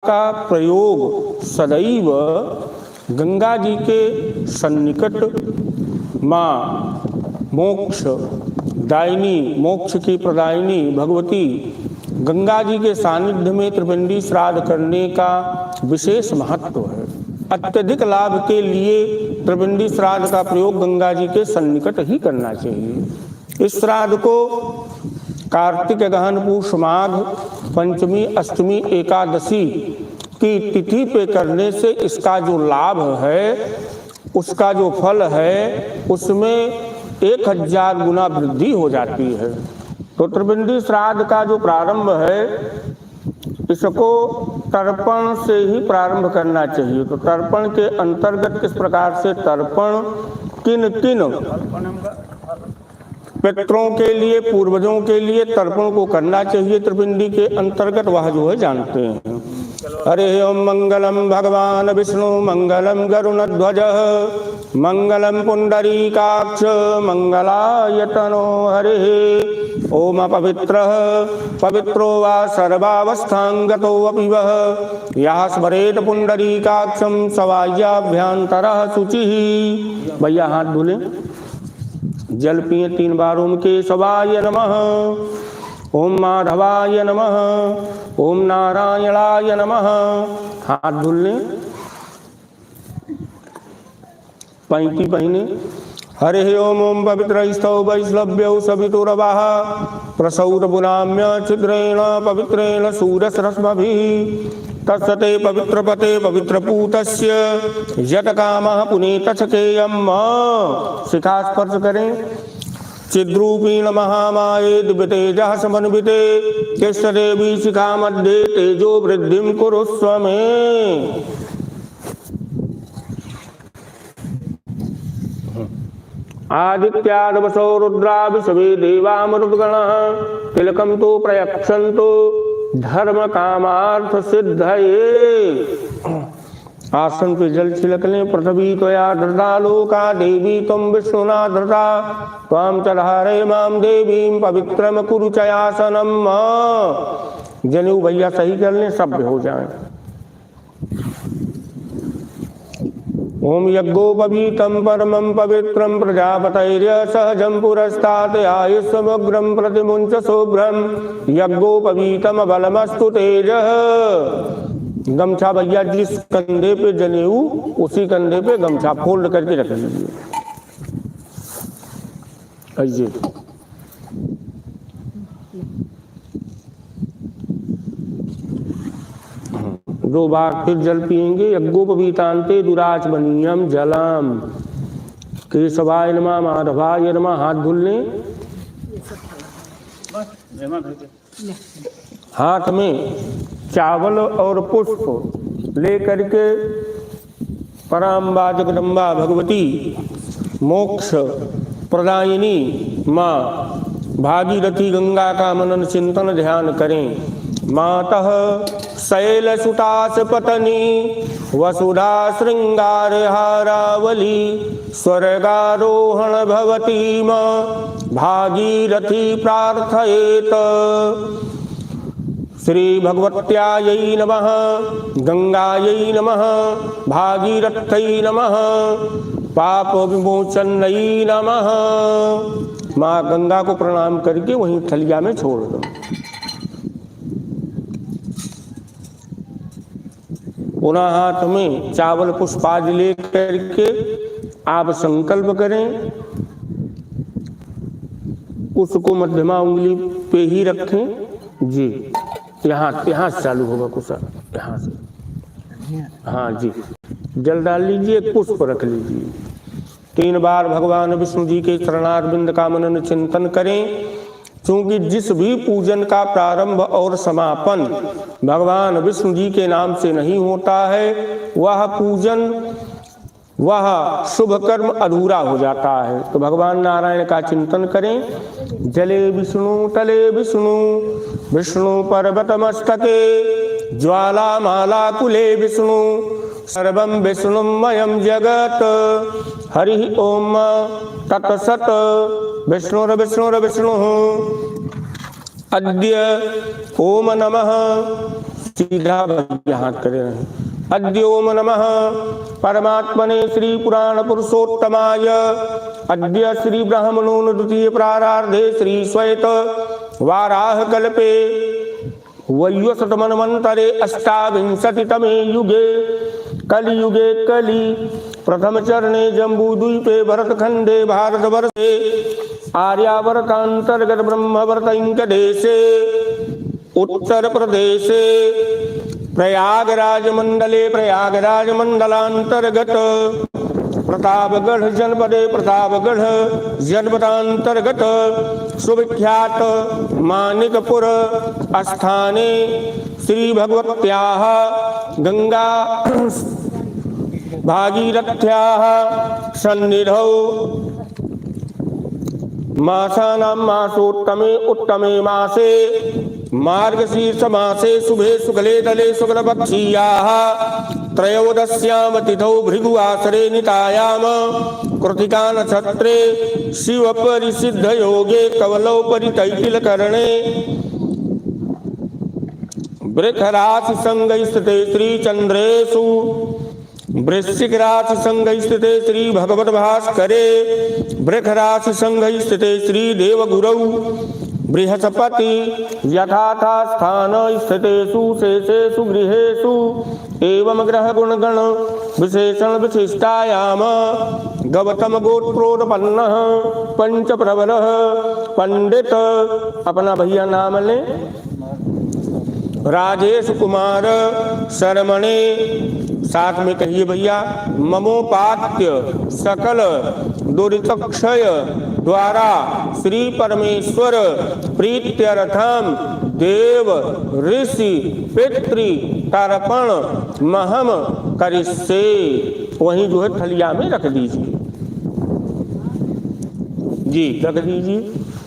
का प्रयोग सदैव गंगा जी के सन्निकट माँ मोक्ष दायिनी, मोक्ष की प्रदायिनी भगवती गंगा जी के सानिध्य में त्रिपिंडी श्राद्ध करने का विशेष महत्व है। अत्यधिक लाभ के लिए त्रिपिंडी श्राद्ध का प्रयोग गंगा जी के सन्निकट ही करना चाहिए। इस श्राद्ध को कार्तिक गहन पूष माघ पंचमी अष्टमी एकादशी की तिथि पे करने से इसका जो लाभ है, उसका जो फल है, उसमें 1000 गुना वृद्धि हो जाती है। तो त्रिपिंडी श्राद्ध का जो प्रारंभ है, इसको तर्पण से ही प्रारंभ करना चाहिए। तो तर्पण के अंतर्गत किस प्रकार से तर्पण किन किन पितरों के लिए, पूर्वजों के लिए तर्पण को करना चाहिए त्रिपिंडी के अंतर्गत, वह जो है जानते हैं। हरे ओम मंगलम भगवान विष्णु मंगलम गरुणध्वज मंगलम पुंडरीकाक्ष मंगलायतनो हरे। ओम पवित्रः पवित्रो वा सर्वावस्थांगतो अपि वः यः स्मरेत पुंडरीकाक्षं सवाय्याभ्यंतरः शुचिः। भैया हाथ धुले, जल पिए 3 बार। ओम केशवाय नमः, ओम माधवाय नमः, ओम नारायणाय नमः। हाथ धुल लें, पैंती पहने। हरे ओम ओम पवित्र स्तौ वैश्लव्यौ सवितुरवाः प्रसौरपुनाम्य छिद्रेण पवित्रेण सूरसरश्मभिः तत्सते पवित्रपते पवित्रपूतस्य यत्कामः पुनीतचकेयम्। शिखा स्पर्श करें। चिद्रूपीण महामाये दिव्यतेजः समन्विते केशदेवी शिखा मध्ये तेजो वृद्धिं कुरुस्व मे। आदित्यादवसो रुद्राभिषवे देवामरुद्गणः तिलकं तु प्रयक्षन्तु धर्म कामार्थ सिद्धये। आसन पे जल छिड़क लें। पृथ्वी त्वया धृता लोका देवी त्वं विष्णुना धृता त्वां च धारय मां देवीं पवित्रम कुरु चयासनम्। जनेऊ भैया सही कर लें, सभ्य हो जाएं। ओम यज्ञोपवीतं परमं पवित्रं प्रजापतैर्य सहजं पुरस्तात् आयुष्मग्रं प्रतिमुञ्च शुभ्रं यज्ञोपवीतं बलमस्तु तेजः। गमछा भैया जिस कंधे पे जनेऊ, उसी कंधे पे गमछा फोल्ड करके रख लीजिए। ऐसे 2 बार फिर जल पिएंगे। यज्ञोपवीतान्ते दुराचमनीयम जलम। केशवाय नमः, माधवाय नमः। हाथ धुल लें। हाथ में चावल और पुष्प लेकर के पराम्बा जगदम्बा भगवती मोक्ष प्रदायिनी माँ भागीरथी गंगा का मनन चिंतन ध्यान करें। मातः शैलसुतास पतनी वसुधा श्रृंगार हारावली स्वर्गारोहण भवती भागीरथी प्रार्थयेत। श्री भगवत्यायै नमः, गंगायै नमः, भागीरथ्यै नमः, पाप विमोचन्यै नमः। माँ गंगा को प्रणाम करके वहीं थलिया में छोड़ दो। पुनः हाथ में चावल पुष्पाद ले करके आप संकल्प करें। उसको मध्यमा उंगली पे ही रखें जी। यहाँ से चालू होगा कुछ, यहाँ से। हाँ जी, जल डाल लीजिए, एक पुष्प रख लीजिए। 3 बार भगवान विष्णु जी के चरणारविंद का मनन चिंतन करें। क्योंकि जिस भी पूजन का प्रारंभ और समापन भगवान विष्णु जी के नाम से नहीं होता है, वह पूजन, वह शुभ कर्म अधूरा हो जाता है। तो भगवान नारायण का चिंतन करें। जले विष्णु तले विष्णु विष्णु पर्वत मस्तके ज्वाला माला कुले विष्णु सर्वं विष्णुमयं जगत। हरि ओम तत्सत। विष्णुर्विष्णुर्विष्णुः अद्य ओम नमः सीधा भैया हाथ करे रहे। अद्य ओम नमः परमात्मने श्री पुराण पुरुषोत्तमाय। अद्य श्री ब्रह्मणोन द्वितीय प्रारार्धे श्री श्वेत वाराह कल्पे वैवस्वत मन्वन्तरे अष्टाविंशतितमे युगे कलियुगे कलि प्रथम चरणे जम्बूद्वीपे भरतखंडे भारतवर्षे आर्यावर्तांतर्गत ब्रह्मवर्त इंकदेशे उत्तर प्रदेशे प्रयागराज मंडले प्रयागराज मंडलांतर्गत प्रतापगढ़ जनपदे प्रतापगढ़ जनपदांतर्गत सुविख्यात मानिकपुर स्थाने श्री भगवत्याः गंगा भागीरथ्याः सन्निधौ मासानां मासोत्तमे उत्तमे मासे मार्गशीर्ष मासे शुभे शुक्ले दले शुक्लपक्षीयाः त्रयोदश्याम तिथौ भृगुवासरे नितायाम कृतिका नक्षत्रे शिव परिसिद्ध योगे कवलौ परितैतिलकरणे वृषराशि संगस्थिते श्री चंद्रेशु वृश्चिक राशि संगस्थिते श्री भगवत भास्करे वृष राशि संगस्थिते श्री देवगुरौ बृहस्पति यथाथा स्थान स्थितेषु शेषेषु गृहेषु एवं ग्रह गुणगण विशेषण विशिष्टायाम गौतम गोत्रोत्पन्नः पंच प्रबलः पंडित अपना भैया नाम लें राजेश कुमार शर्मणे साथ में कहिए भैया ममोपात्य सकल दुरितक्षय द्वारा श्री परमेश्वर प्रीत्यर्थम देव ऋषि पितृ तर्पण महम करिष्ये। वहीं जो है थलिया में रख दीजिए जी, रख दीजिए।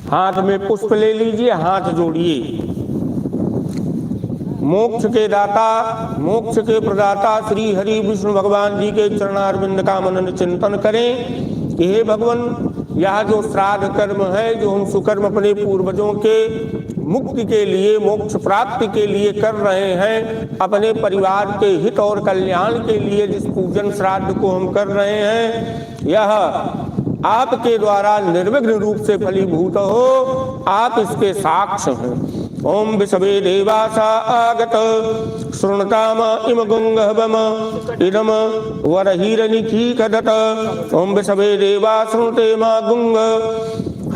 हाथ में पुष्प ले लीजिए, हाथ जोड़िए। मोक्ष के दाता मोक्ष के प्रदाता श्री हरि विष्णु भगवान जी के चरणारविंद का मनन चिंतन करें कि हे भगवान, यह जो श्राद्ध कर्म है, जो हम सुकर्म अपने पूर्वजों के मुक्ति के लिए मोक्ष प्राप्ति के लिए कर रहे हैं, अपने परिवार के हित और कल्याण के लिए जिस पूजन श्राद्ध को हम कर रहे हैं, यह आपके द्वारा निर्विघ्न रूप से फलीभूत हो। आप इसके साक्ष हैं। ओम विषवे देवासा आगत शृणुताम इम गुंगहवम इदम वरहिरनिखी कदत। ओम विषवे देवा शृणुते मा गुंग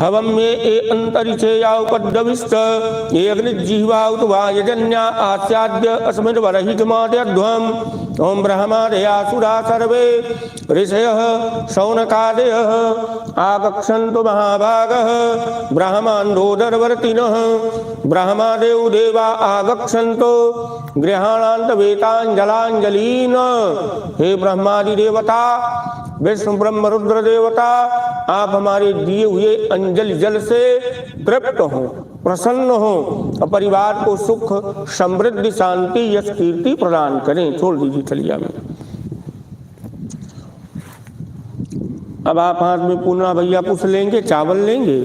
हवम में ए अंतरिक्षे याउपद्रविष्ट ये अग्निजिह्वा उतवा यजन्या आस्याद्य अस्मिन् वरहितमाद्यध्वम्। ओम ब्रह्मादयासुरा सर्वे ऋषयः शौनकादयः आगच्छन्तु महाभागः ब्रह्माण्डोदरवर्तिनः। ब्रह्मादेव देवा आगच्छन्तु गृहाणान्त वेताञ्जलाञ्जलीन्। हे ब्रह्मादि देवता, विष्णु ब्रह्म रुद्र देवता, आप हमारे दिए हुए अंजलि जल से तृप्त हो, प्रसन्न हो और परिवार को सुख समृद्धि शांति यश कीर्ति प्रदान करें। छोड़ दीजिए थलिया में। अब आप हाथ में पूर्णा भैया पूछ लेंगे, चावल लेंगे।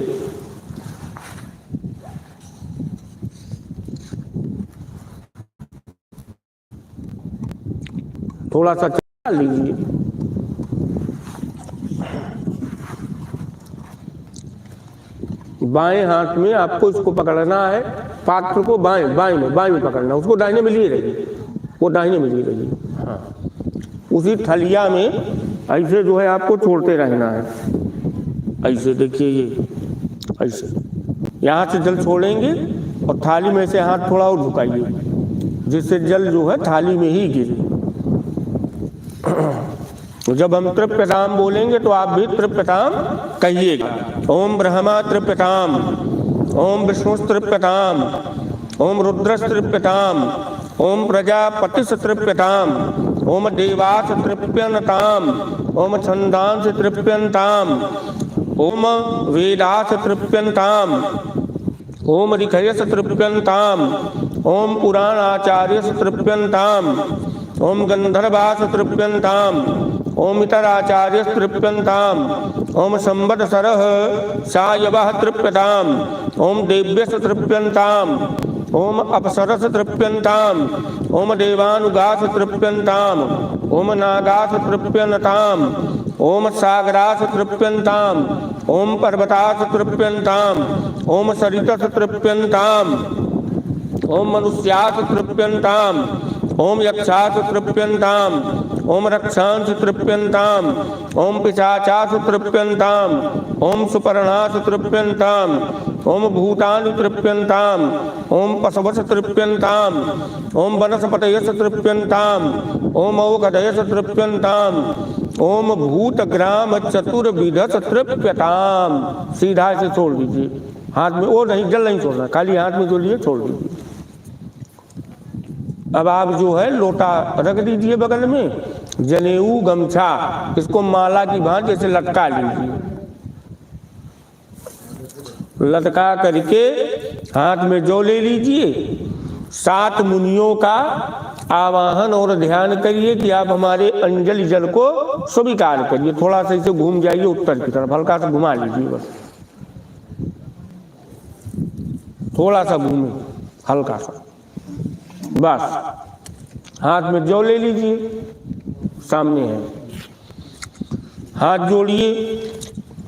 थोड़ा सा चावल लीजिए। बाएं हाथ में आपको इसको पकड़ना है, पात्र को बाएं में पकड़ना, उसको दाहिने में लिए रहिए, वो दाहिने में लिए रहिए। हाँ, उसी थलिया में ऐसे जो है आपको छोड़ते रहना है। ऐसे देखिए, ये ऐसे यहाँ से जल छोड़ेंगे और थाली में से हाथ थोड़ा और झुकाइए, जिससे जल जो है थाली में ही गिरे। जब हम तृप्यताम बोलेंगे तो आप भी तृप्यताम कहिएगा। ओम ब्रह्मा तृप्यताम, ओम विष्णु तृप्यताम, ओम रुद्र तृप्यताम, ओम प्रजापति तृप्यताम, ओम देवास तृप्यनताम, ओम छंदांस तृप्यंताम, ओम वेदास तृप्यंताम, ओम ऋषयस तृप्यंताम, ओम पुराणाचार्यस तृप्यंताम, ओम गंधर्वास तृप्यंताम, ओम इतराचार्यस तृप्यंताम, ओम संवत्सरः सायवः तृप्यताम, ओम देव्यस तृप्यंताम, ओम अप्सरस तृप्यंताम, ओम देवानुगास तृप्यन्ताम, ओम नागास तृप्यनताम, ओम सागरास तृप्यन्ताम, ओम पर्वतास तृप्यन्ताम, ओम सरितस तृप्यन्ताम, ओम मनुष्यास तृप्यन्ताम, ओम यक्षास तृप्यन्ताम, ओम रक्षांस तृप्यन्ताम, ओम पिशाचास तृप्यन्ताम, ओम सुपर्णास तृप्यन्ताम, ओम भूतानि तृप्यन्ताम, ओम पशवस तृप्यन्ताम, ओम वनस्पतयस तृप्यन्ताम, ओम औषधयस तृप्यन्ताम, ओम भूतग्राम चतुर्विधस तृप्यताम। सीधा से छोड़ दीजिए, हाथ में वो नहीं, जल नहीं छोड़ना, खाली हाथ में जो लिए छोड़ दीजिए। अब आप जो है लोटा रख दीजिए बगल में, जनेऊ गमछा इसको माला की भांति जैसे लटका लीजिए, लटका करके हाथ में जो ले लीजिए। 7 मुनियों का आवाहन और ध्यान करिए कि आप हमारे अंजलि जल को स्वीकार करिए। थोड़ा सा इसे घूम जाइए उत्तर की तरफ, हल्का सा घुमा लीजिए, बस थोड़ा सा घूमे, हल्का सा, बस हाथ में जौ ले लीजिए, सामने है, हाथ जोड़िए,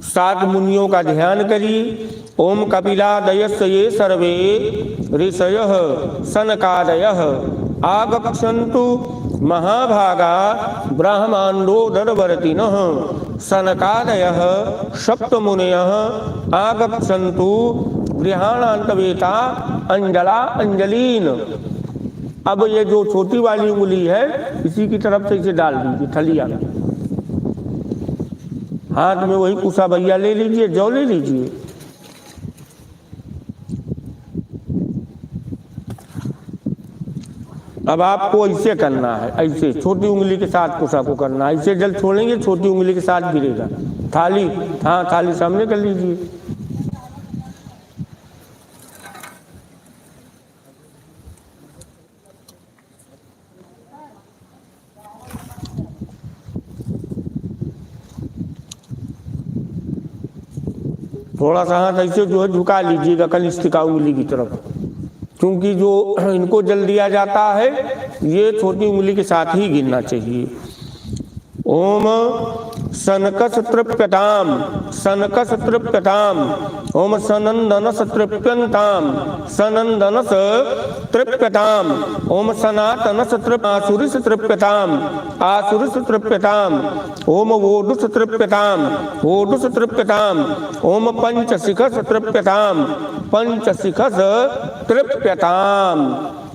7 मुनियों का ध्यान करिए। ओम कपिलादयस्य ये सर्वे ऋषयः सनकादयः आगच्छन्तु महाभागा ब्रह्माण्डोदरवर्तिनः सनकादयः सप्तमुनयः आगच्छन्तु गृहाणान्तवेता अंजला अंजलीन। अब ये जो छोटी वाली उंगली है इसी की तरफ से इसे डाल दीजिए थलिया में, हाथ में वही कुसा भैया ले लीजिए, जौ ले लीजिए। अब आपको ऐसे करना है, ऐसे छोटी उंगली के साथ कुसा को करना है, ऐसे जल छोड़ेंगे छोटी उंगली के साथ गिरेगा। थाली, हाँ थाली सामने कर लीजिए। थोड़ा सा हाथ ऐसे जो है झुका लीजिएगा कनिष्ठिका उंगली की तरफ, क्योंकि जो इनको जल दिया जाता है ये छोटी उंगली के साथ ही गिरना चाहिए। ओम सनकस तृप्यताम, सनकस तृप्यताम, ओम सनंदनस तृप्यन्ताम, सनंदनस तृप्यताम, ओम सनातनस आसुरिस तृप्यताम, आसुरिस तृप्यताम, ओम वोडुस तृप्यताम, वोडुस तृप्यताम, ओम पंचशिखस तृप्यताम, पंचशिखस तृप्यताम।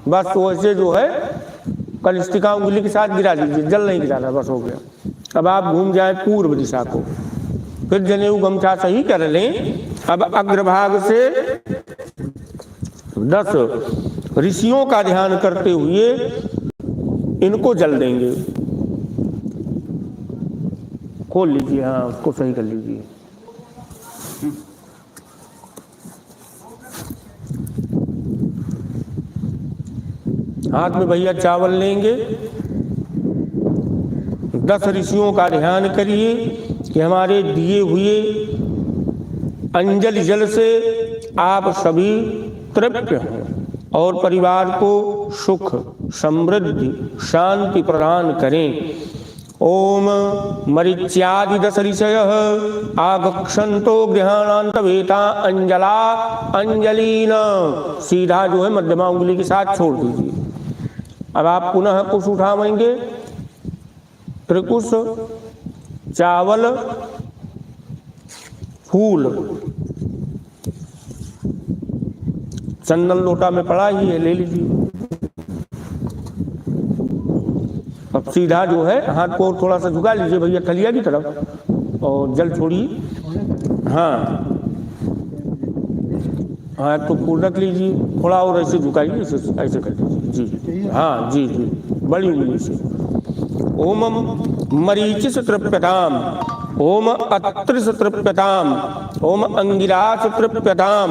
बस वैसे जो है कनिष्ठिका उंगली के साथ गिरा दीजिए, जल नहीं गिराना, बस हो गया। अब आप घूम जाए पूर्व दिशा को, फिर जनेऊ गमछा सही कर लें। अब अग्रभाग से 10 ऋषियों का ध्यान करते हुए इनको जल देंगे। खोल लीजिए, हाँ उसको सही कर लीजिए। हाथ में भैया चावल लेंगे, 10 ऋषियों का ध्यान करिए कि हमारे दिए हुए अंजलि जल से आप सभी तृप्त हों और परिवार को सुख समृद्धि शांति प्रदान करें। ओम मरीच्यादि 10 ऋषयः आगच्छन्तो गृहाणान्तवेता अंजला अंजलीन। सीधा जो है मध्यमा उंगली के साथ छोड़ दीजिए। अब आप पुनः कुछ उठावेंगे, त्रिकुश, चावल, फूल, चंदन लोटा में पड़ा ही है, ले लीजिए। अब सीधा जो है हाथ को थोड़ा सा झुका लीजिए भैया थलिया की तरफ और जल छोड़िए। हाँ हाँ तो फूल रख लीजिए, थोड़ा और ऐसे झुकाइए, ऐसे कर लीजिए जी, हाँ जी जी, बड़ी उंगली से। ओम मरीचिस तृप्यताम, ओम अत्रिस तृप्यताम, ओम अंगिरास तृप्यताम,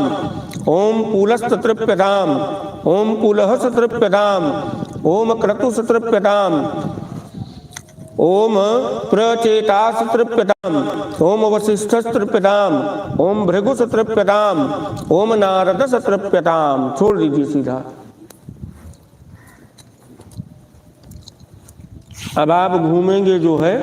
ओम पुलस्त तृप्यताम, ओम पुलहस तृप्यताम, ओम क्रतुस तृप्यताम, ओम प्रचेतास तृप्यताम, ओम वसिष्ठस तृप्यताम, ओम भृगुस तृप्यताम, ओम नारदस तृप्यताम। छोड़ दीजिए सीधा। अब आप घूमेंगे जो है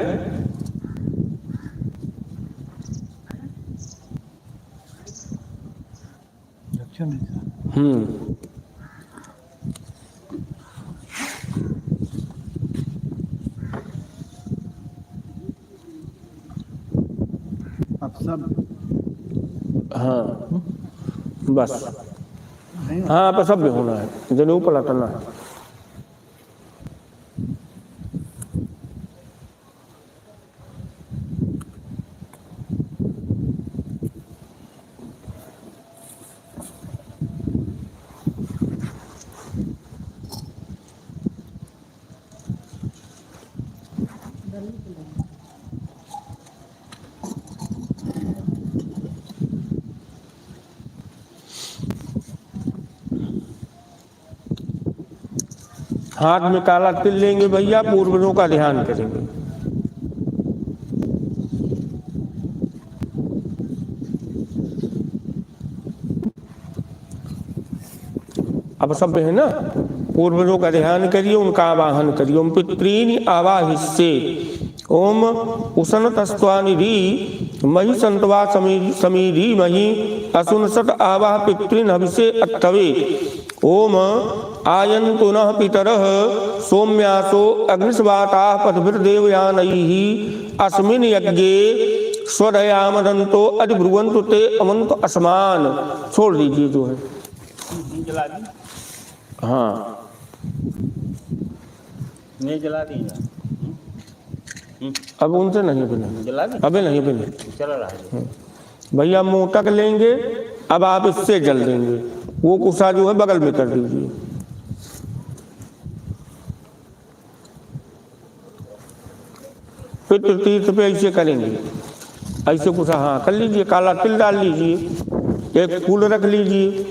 अब सब हाँ बस हाँ पर सब भी होना है, जनेऊ पलटना है। हाथ में काला तिल लेंगे भैया, पूर्वजों का ध्यान करेंगे। अब सब है ना, पूर्वजों का ध्यान करिए, उनका आवाहन करिए। ओम पितॄनि आवाहिष्ये ओम उसन तस्वानिधि मही संतवा समीधि मही असुनसत आवाह पितृन हविषे अत्तवे ओम आयन्तु नः पितरः सौम्यासो अग्निस्वाताः पद्भिर्देवयानैः अस्मिन् यज्ञे स्वदयामदन्तो अधिब्रुवन्तु ते अमन्त अस्मान। छोड़ दीजिए जो है। हाँ नहीं जला दी अब उनसे नहीं बने, जला दी अबे नहीं बने। चल रहा है भैया मोटक लेंगे, अब आप इससे जल देंगे। वो कुसा जो है बगल में कर दीजिए। फिर तीर्थ पे ऐसे करेंगे, ऐसे कुसा हाँ कर लीजिए। काला तिल डाल लीजिए, एक फूल रख लीजिए,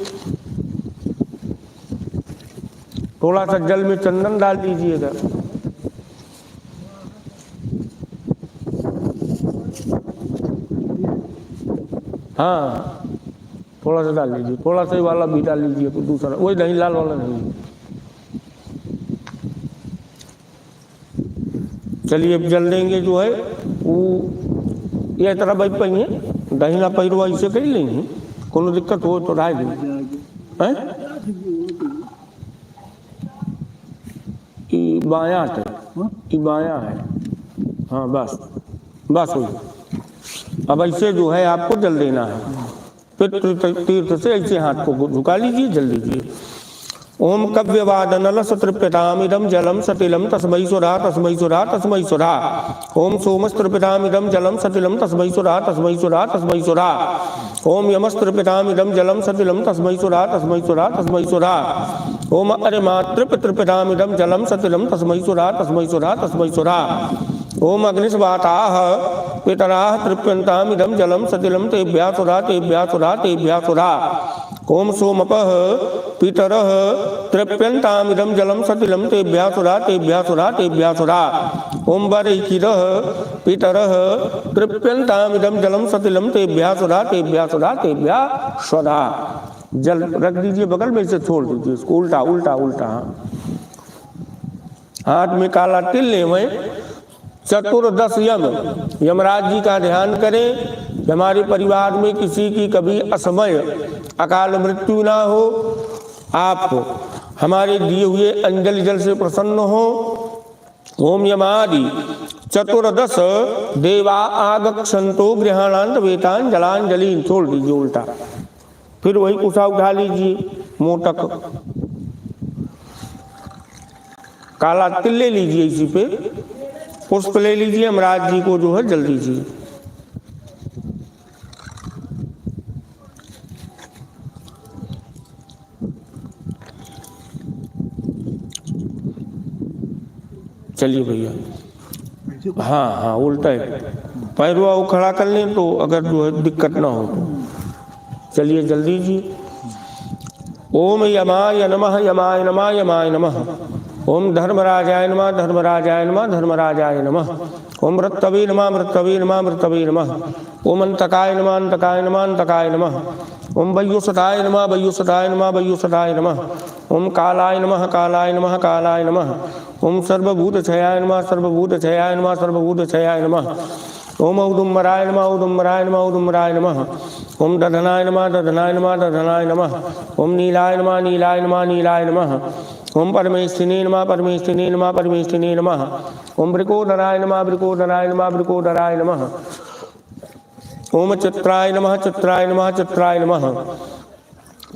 थोड़ा सा जल में चंदन डाल दीजिएगा। हाँ थोड़ा सा डाल लीजिए, थोड़ा सा वाला भी डाल लीजिए, कोई दूसरा वही नहीं, लाल वाला नहीं। चलिए अब जल देंगे जो है वो ये तरह भाई पहिए दहिना पैरवा ऐसे कर लेंगे, कोनो दिक्कत हो तो राय देंगे। बाया है, ये बाया है। हाँ बस बस हो गया। अब ऐसे जो है आपको जल देना है। फिर तीर्थ से ऐसे हाथ को झुका लीजिए, जल लीजिए। ओम कव्यवादनल सतृप्यतामिदं जलम सतिलम तस्मै सुरा तस्मै सुरा तस्मै सुरा। ओम सोमस्तृप्यतामिदं जलम सतिलम तस्मै सुरा तस्मै सुरा तस्मै सुरा। ओम यमस्तृप्यतामिदं जलम सतिलम तस्मै सुरा तस्मै सुरा तस्मै सुरा। ओम अरिमातृपितृप्यतामिदं जलम सतिलम तस्मै सुरा तस्मै सुरा तस्मै सुरा। ओम अग्निस्वाताः पितराः तृप्यन्तामिदं जलम सतिलम तेभ्यः सुरा तेभ्यः सुरा तेभ्यः सुरा। ओम सोमपः पितरः तृप्यन्तामिदं जलम सतिलम तेभ्यः सुरा तेभ्यः सुरा तेभ्यः सुरा। ओम वरैकिरः पितरः तृप्यन्तामिदं जलम सतिलम तेभ्यः सुरा तेभ्यः सुरा तेभ्यः सुरा। जल रख दीजिए बगल में, इसे छोड़ दीजिए, इसको उल्टा उल्टा उल्टा। हाथ में काला तिल लें। चतुर्दश यमराज जी का ध्यान करें। हमारे परिवार में किसी की कभी असमय अकाल मृत्यु ना हो। आप हमारे दिए हुए अंजलि जल से प्रसन्न हो। ओम यमादि चतुर्दश देवा आगच्छन्तो गृहाणांत वेतांजलांजलि। छोड़ दीजिए उल्टा। फिर वही कुसा उठा लीजिए, मोटक काला तिल ले लीजिए, इसी पे पुष्प ले लीजिए, यमराज जी को जो है जल दीजिए। चलिए भैया हाँ हाँ उल्टा है, पैरवा वो खड़ा कर लें तो अगर जो है दिक्कत ना हो तो। चलिए जल्दी जी। ओम यमाय नमः यमाय नमः यमाय नमः। ओम धर्मराजाय नमः धर्मराजाय नमः धर्मराजाय नमः। ओम मृतवे नमः मृतवे नमः मृतवे नमः। ओम अंतकाय नमः अंतकाय नमः अंतकाय नमः। ओम वैयुसठाय नमः वैयुसठाय नमः वैयुसठाय नमः। ओम कालाय नमः कालाय नमः कालाय नमः। ओम सर्वभूतक्षयाय नमः सर्वभूतक्षयाय नमः सर्वभूतक्षयाय नमः। ओम औदुम्बराय नमः औदुम्बराय नमः औदुम्बराय नमः। ओम दधनाय नमः दधनाय नमः दधनाय नमः। ओम नीलाय नमः नीलाय नमः नीलाय नमः। ओम परमेष्ठिने नमः परमेष्ठिने नमः परमेष्ठिने नमः। ओम वृकोदराय नमः वृकोदराय नमः वृकोदराय नमः। ओम चित्राय नमः चित्राय नमः चित्राय नमः।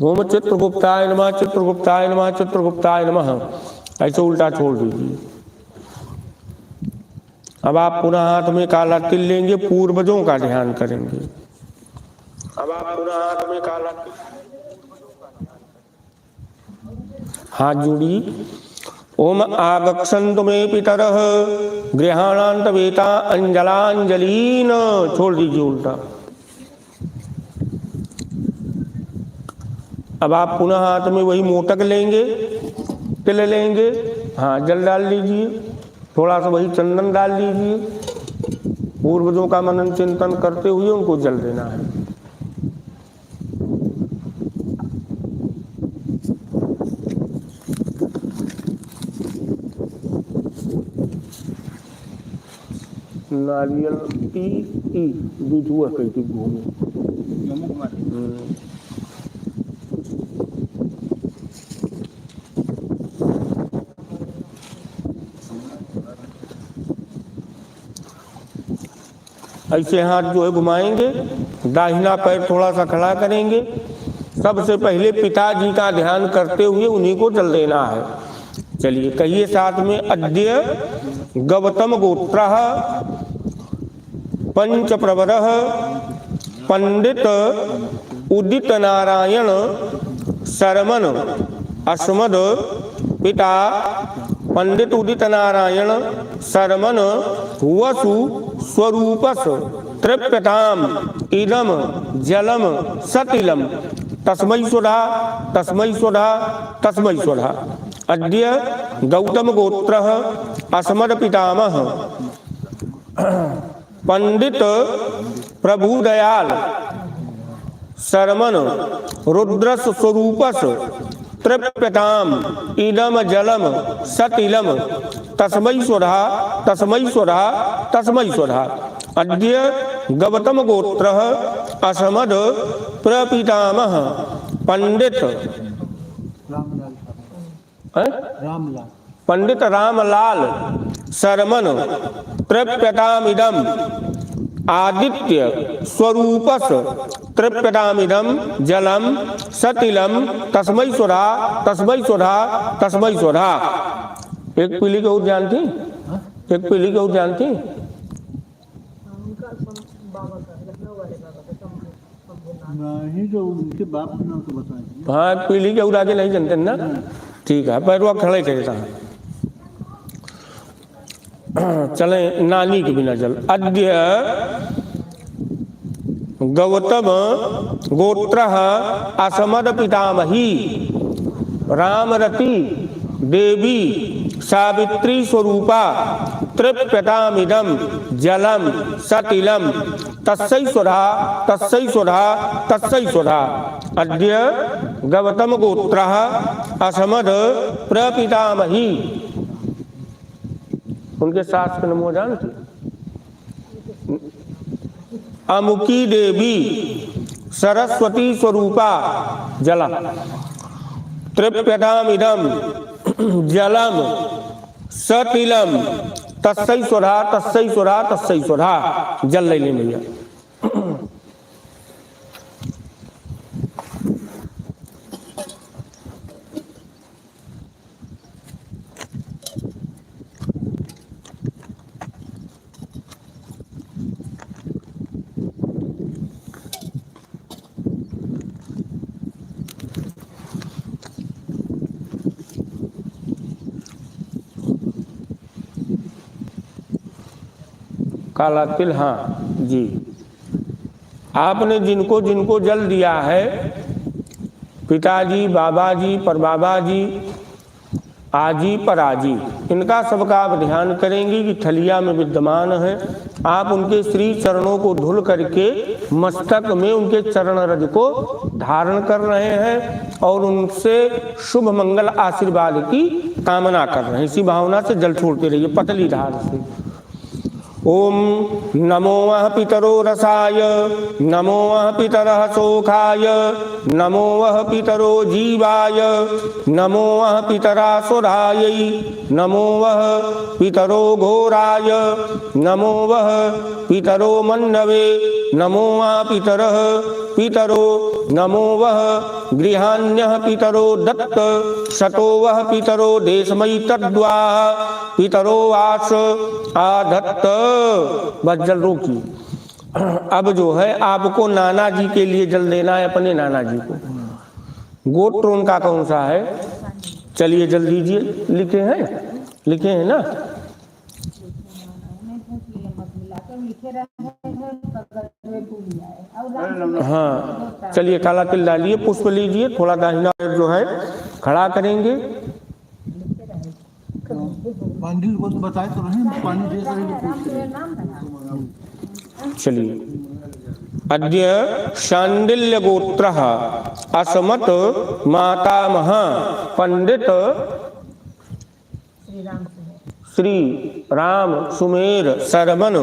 ओम चित्रगुप्ताय नमः चित्रगुप्ताय नमः चित्रगुप्ताय नमः। ऐसे उल्टा छोड़ दीजिए। अब आप पुनः हाथ में काला तिल लेंगे, पूर्वजों का ध्यान करेंगे। अब आप पुनः हाथ में काला तिल, हाथ जोड़ी। ओम आगक्षन्तु मे पितरः गृहाणान्तवेता अंजलांजलीन। छोड़ दीजिए उल्टा। अब आप पुनः हाथ में वही मोटक लेंगे, तिल लेंगे, हाँ जल डाल लीजिए, थोड़ा सा वही चंदन डाल लीजिए। पूर्वजों का मनन चिंतन करते हुए उनको जल देना है। नारियल ई दूध हुआ कहती घूमे। ऐसे हाथ जो है घुमाएंगे, दाहिना पैर थोड़ा सा खड़ा करेंगे। सबसे पहले पिताजी का ध्यान करते हुए उन्हीं को जल देना है। चलिए कहिए साथ में। अद्य गौतम गोत्रः पंच प्रवरः पंडित उदित नारायण शर्मन अस्मद पिता पंडित उदित नारायण शर्मन वसु स्वरूपस तृप्यताम इदम जलम सतिलम तस्मै स्वधा तस्मै स्वधा तस्मै स्वधा। अद्य गौतम गोत्रः अस्मद पितामह पंडित प्रभुदयाल शर्मन रुद्रस स्वरूपस तृप्यताम इदम जलम सतिलम तस्मै स्वधा तस्मै स्वधा तस्मै स्वधा। अद्य गौतम गोत्रः अस्मद प्रपितामह पंडित पंडित रामलाल शर्मन तृप्यतामिदम आदित्य स्वरूपस तृप्यतामिदम जलम सतिलम तस्मै स्वधा तस्मै स्वधा तस्मै स्वधा। एक पीली को जानती, एक पीली को जानती। जो उनके बाप के नाम तो बताएं। हाँ पीली के आगे नहीं जानते ना। ठीक है पैरवा खड़े करता है। चले नानी के बिना जल। अद्य गौतम गोत्रः अस्मद पितामही रामरती देवी सावित्री स्वरूपा तृप्यतामिदम जलम सतिलम तस्यै स्वधा तस्यै स्वधा तस्यै स्वधा। अद्य गौतम गोत्रः अस्मद प्रपितामही। उनके सास का नाम जानते? अमुकी देवी सरस्वती स्वरूपा जला तृप्यतामिदम जलम सतिलम तस्यै स्वधा तस्यै स्वधा तस्यै स्वधा। जल ले लें भैया। काला तिल, हाँ जी। आपने जिनको जिनको जल दिया है, पिताजी बाबा जी परबाबा जी आजी पराजी, इनका सबका आप ध्यान करेंगे कि थलिया में विद्यमान है। आप उनके श्री चरणों को धुल करके मस्तक में उनके चरण रज को धारण कर रहे हैं और उनसे शुभ मंगल आशीर्वाद की कामना कर रहे हैं। इसी भावना से जल छोड़ते रहिए पतली धार से। ओम नमो वः पितरो रसाय, नमो वः पितरः शोकाय, नमो वः पितरो जीवाय, नमो वः पितरासुरायै, नमो वः पितरो घोराय, नमो वः पितरो मन्नवे, नमो वः पितरः पितरो, नमो वः गृहान्यः पितरो दत्त, शतो वः पितरो देशमयि तद्वा पितरो आस आधत्त। बस जल रोकिए। अब जो है आपको नाना जी के लिए जल देना है, अपने नाना जी को। गोत्र उनका कौन सा है? चलिए जल दीजिए। लिखे हैं ना? हाँ चलिए काला तिल डालिए, पुष्प लीजिए, थोड़ा दाहिना पैर जो है खड़ा करेंगे। बांधिल को तो बताए तो रहे, पानी दे रहे। चलिए। अद्य शांडिल्य गोत्रः असमत मातामह पंडित श्री राम सुमेर सरमन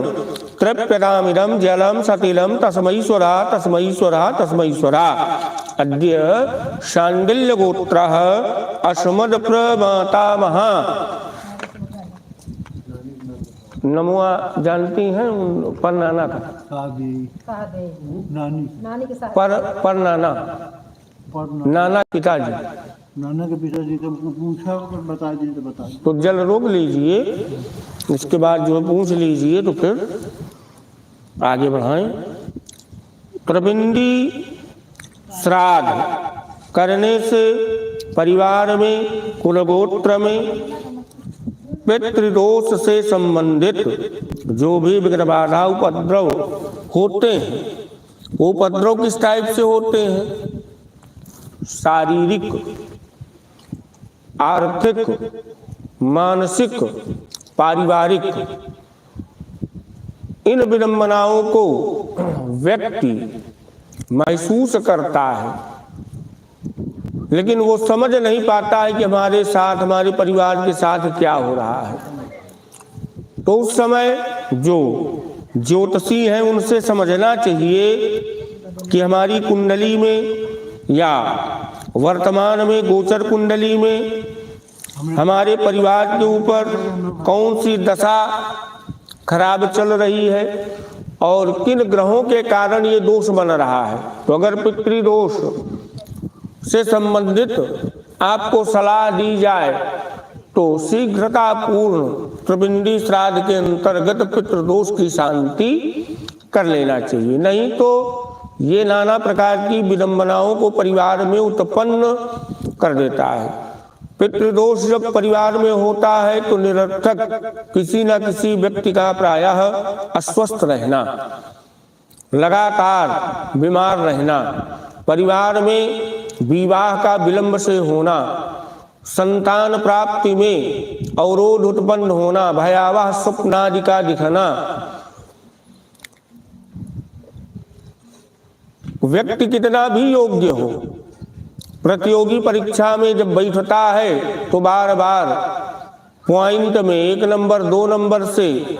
तृप्यतामिदं जलम सतिलम तस्मैश्वरा तस्मैश्वरा तस्मैश्वरा। अद्य शांडिल्य गोत्रः असमद प्रमातामह। नमुआ जानती हैं पर नाना का? नानी के साथ पर नाना पिताजी, नाना के पिताजी का पूछा बता दी तो बता दी। तो जल रोक लीजिए, इसके बाद जो पूछ लीजिए तो फिर आगे बढ़ाएं। प्रबिंदी श्राद्ध करने से परिवार में कुलगोत्र में पितृदोष से संबंधित जो भी विघ्न बाधा उपद्रव होते हैं, वो उपद्रव किस टाइप से होते हैं? शारीरिक, आर्थिक, मानसिक, पारिवारिक, इन विडंबनाओं को व्यक्ति महसूस करता है, लेकिन वो समझ नहीं पाता है कि हमारे साथ, हमारे परिवार के साथ क्या हो रहा है। तो उस समय जो ज्योतिषी हैं उनसे समझना चाहिए कि हमारी कुंडली में या वर्तमान में गोचर कुंडली में हमारे परिवार के ऊपर कौन सी दशा खराब चल रही है और किन ग्रहों के कारण ये दोष बन रहा है। तो अगर पितृदोष से संबंधित आपको सलाह दी जाए तो शीघ्रता पूर्ण प्रबिंदी श्राद्ध के अंतर्गत पितृदोष की शांति कर लेना चाहिए। नहीं तो ये नाना प्रकार की विडंबनाओं को परिवार में उत्पन्न कर देता है। पितृदोष जब परिवार में होता है तो निरर्थक किसी न किसी व्यक्ति का प्रायः अस्वस्थ रहना, लगातार बीमार रहना, परिवार में विवाह का विलंब से होना, संतान प्राप्ति में अवरोध उत्पन्न होना, भयावह स्वप्नादि का दिखना, व्यक्ति कितना भी योग्य हो, प्रतियोगी परीक्षा में जब बैठता है तो बार बार पॉइंट में 1 नंबर 2 नंबर से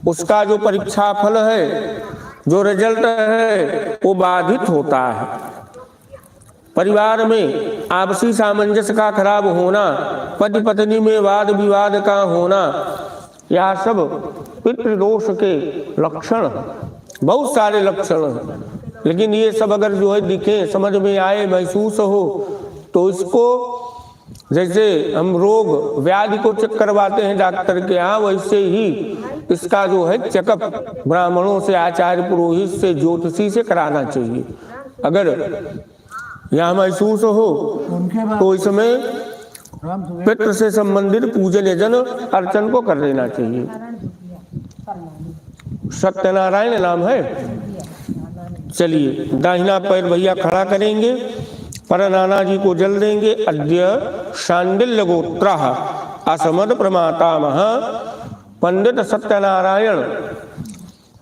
उसका जो परीक्षा फल है, जो रिजल्ट है, वो बाधित होता है। परिवार में आपसी सामंजस्य का खराब होना, पति पत्नी में वाद विवाद का होना, यह सब पितृदोष के लक्षण, बहुत सारे लक्षण हैं। लेकिन ये सब अगर जो है दिखे, समझ में आए, महसूस हो, तो इसको जैसे हम रोग व्याधि को चेक करवाते हैं डॉक्टर के यहाँ, वैसे ही इसका जो है चेकअप ब्राह्मणों से, आचार्य पुरोहित से, ज्योतिषी से कराना चाहिए। अगर यहाँ महसूस हो तो इसमें पितृ से संबंधित पूजन यजन अर्चन को कर देना चाहिए। सत्यनारायण नाम है। चलिए दाहिना पैर भैया खड़ा करेंगे, पर नाना जी को जल देंगे। अद्य शांडिल्य गोत्र असमद प्रमातामह पंडित सत्यनारायण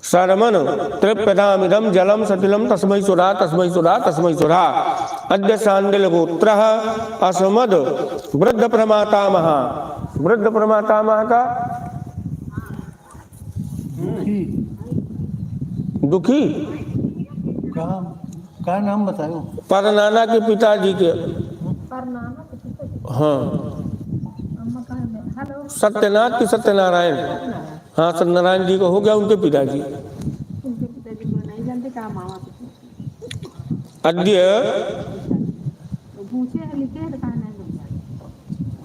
शर्मन तृप्यतामिदं जलम सतिलम तस्मै सुधा तस्मै सुधा तस्मै सुधा। अद्य शांडिल्य गोत्र असमद वृद्ध प्रमातामह। वृद्ध प्रमातामह का दुखी कहा नाम बताओ। परनाना के पिताजी के, हाँ सत्यनाथ की सत्यनारायण, हाँ सत्यनारायण जी को हो गया उनके पिताजी। अद्य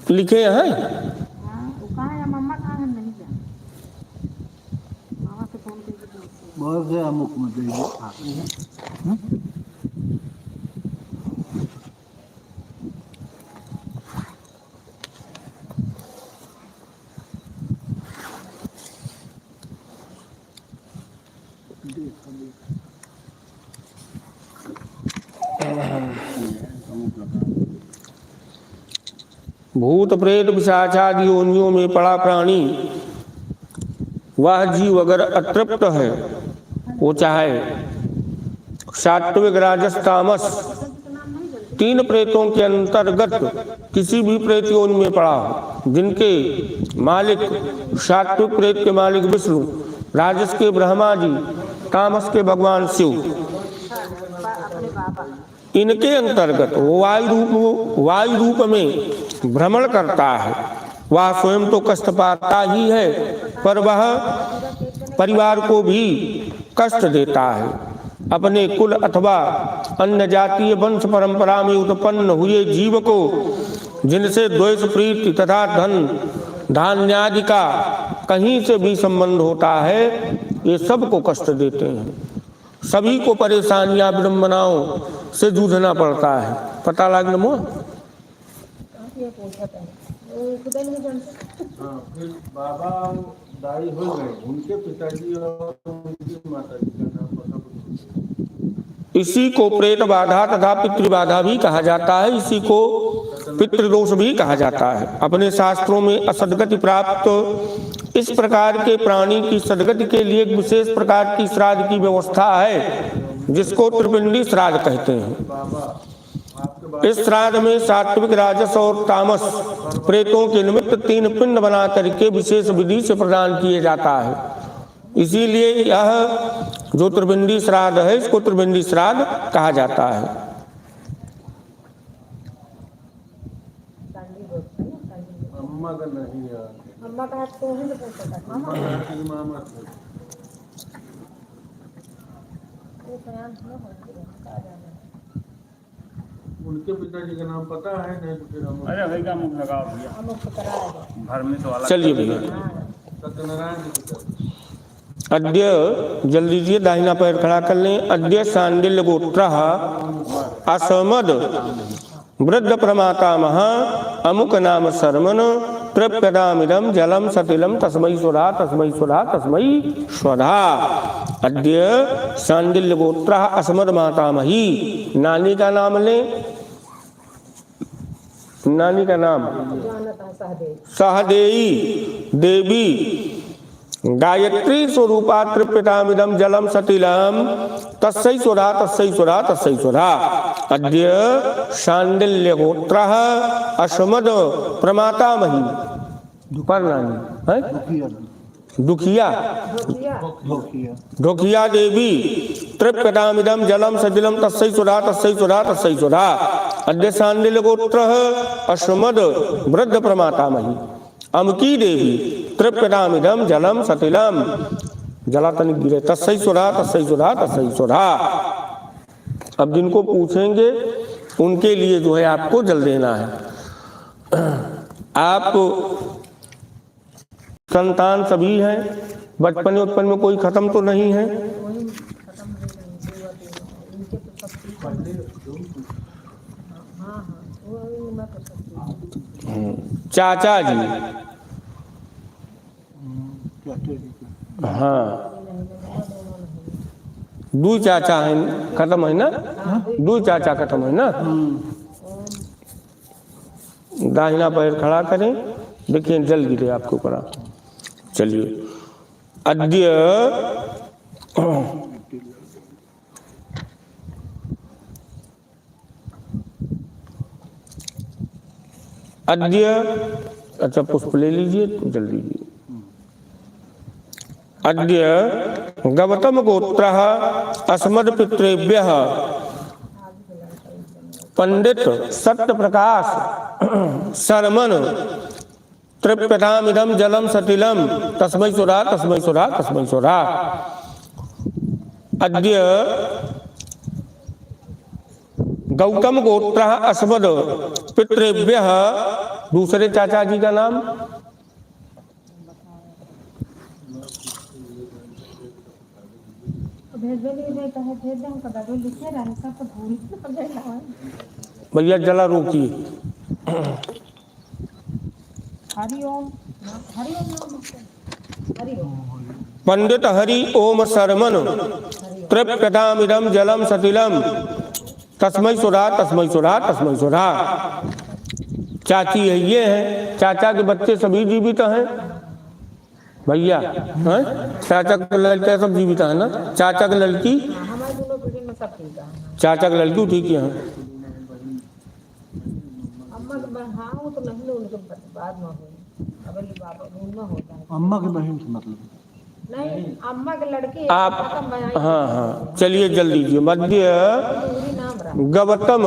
लिखे हैं बहुत से अमुक भूत प्रेत पिशाचादि योनियों में पड़ा प्राणी, वह जीव अगर अतृप्त है, वो चाहे सात्विक राजस तामस तीन प्रेतों के अंतर्गत किसी भी प्रेत योनि में पड़ा हो, जिनके मालिक सात्विक प्रेत के मालिक विष्णु, राजस के ब्रह्मा जी, तामस के भगवान शिव, इनके अंतर्गत वो वायु रूप में भ्रमण करता है। वह स्वयं तो कष्ट पाता ही है, पर वह परिवार को भी कष्ट देता है। अपने कुल अथवा अन्य जातीय वंश परंपरा में उत्पन्न हुए जीव को, जिनसे द्वेष प्रीति तथा धन धान्यादि का कहीं से भी संबंध होता है, ये सबको कष्ट देते हैं। सभी को परेशानियां विडंबनाओं से जूझना पड़ता है। पता लग न मोह। फिर बाबा दाई हो गए, उनके पिताजी और उनकी माताजी का नाम पता कुछ। इसी को प्रेत बाधा तथा पितृबाधा भी कहा जाता है, इसी को पितृदोष भी कहा जाता है। अपने शास्त्रों में असदगति प्राप्त इस प्रकार के प्राणी की सदगति के लिए एक विशेष प्रकार की श्राद्ध की व्यवस्था है, जिसको त्रिपिंडी श्राद्ध कहते हैं। इस श्राद्ध में सात्विक राजस और तामस प्रेतों के निमित्त 3 पिंड बना करके विशेष विधि से प्रदान किए जाता है। इसीलिए यह जो त्रिपिंडी श्राद्ध है, इसको त्रिपिंडी श्राद्ध कहा जाता है। अम्मा का नहीं यार, अम्मा का हाथ तो नहीं पता था। मामा थे। वो बयान सुनो कहा जाना। उनके पिताजी का नाम पता है नहीं तो फिर हम अरे भाई का मुख लगाओ भैया, हम उसको कराया गया। घर में तो अलग। चलिए भैया, सत्यनारायण जी पिताजी। अद्य जल्दी लीजिए, दाहिना पैर खड़ा कर लें। अद्य शांडिल्य गोत्र असमद वृद्ध प्रमातामह अमुक नाम शर्मन तृप्यतामिदं जलम सतिलम तस्मै सुधा तस्मै सुधा तस्मै स्वधा। अद्य शांडिल्य गोत्र असमद मातामही। नानी का नाम लें, नानी का नाम सहदेई देवी गायत्री स्वरूपा तृप्यतामिदं जलम सतिलम तस्मै सुधा तस्मै सुधा तस्मै सुधा। अद्य शांडिल्य गोत्र असमद प्रमातामही। परनानी है दुखिया ढोकिया देवी तृप्यतामिदं जलम सतिलम तस्मै सुधा तस्मै सुधा तस्मै सुधा। अद्य शांडिल्य गोत्र असमद वृद्ध प्रमातामही। अमकी देवी तृप्यतामिदं जलम सतिलम, जला तनिक गिरे, तस्मै सुधा तस्मै सुधा तस्मै सुधा। अब जिनको पूछेंगे उनके लिए जो है आपको जल देना है। आप संतान सभी हैं, बचपन उत्पन्न में कोई खत्म तो नहीं है। चाचा जी, हाँ दू चाचा है, खत्म है ना, दू चाचा खत्म है ना। दाहिना पैर खड़ा करें, देखिए जल गिरे आपके ऊपर। चलिए, अद्य अच्छा पुष्प ले लीजिए, जल दीजिए। अद्य गौतम गोत्रः अस्मद् पितृभ्यः पंडित सत्य प्रकाश शर्मन तृप्यतामिदं जलम सतिलम तस्मै सुरा तस्मै सुरा तस्मै सुरा। अद्य गौतम गोत्रः अस्मद् पितृभ्यः, दूसरे चाचा जी का नाम भैया जला रोकिए। हरिओम पंडित हरि ओम शर्मन तृप्यतामिदं जलम सतिलम तस्मै सुरा तस्मै सुरा तस्मै सुरा। चाची है, ये है चाचा के बच्चे सभी जीवित हैं भैया, हैं चाचा के लड़के सब जीवित है ना? चाचा की लड़की, हमारे दोनों पीढ़ी में सब ठीक है। चाचा की लड़की ठीक है। अम्मा के हाँ वो तो नहीं, उनके बाद में हुई, अबली बाबा में होता है। अम्मा की बहन से मतलब नहीं, अम्मा के लड़के आप हाँ हाँ, चलिए जल दीजिए। मध्य नाम रहा गौतम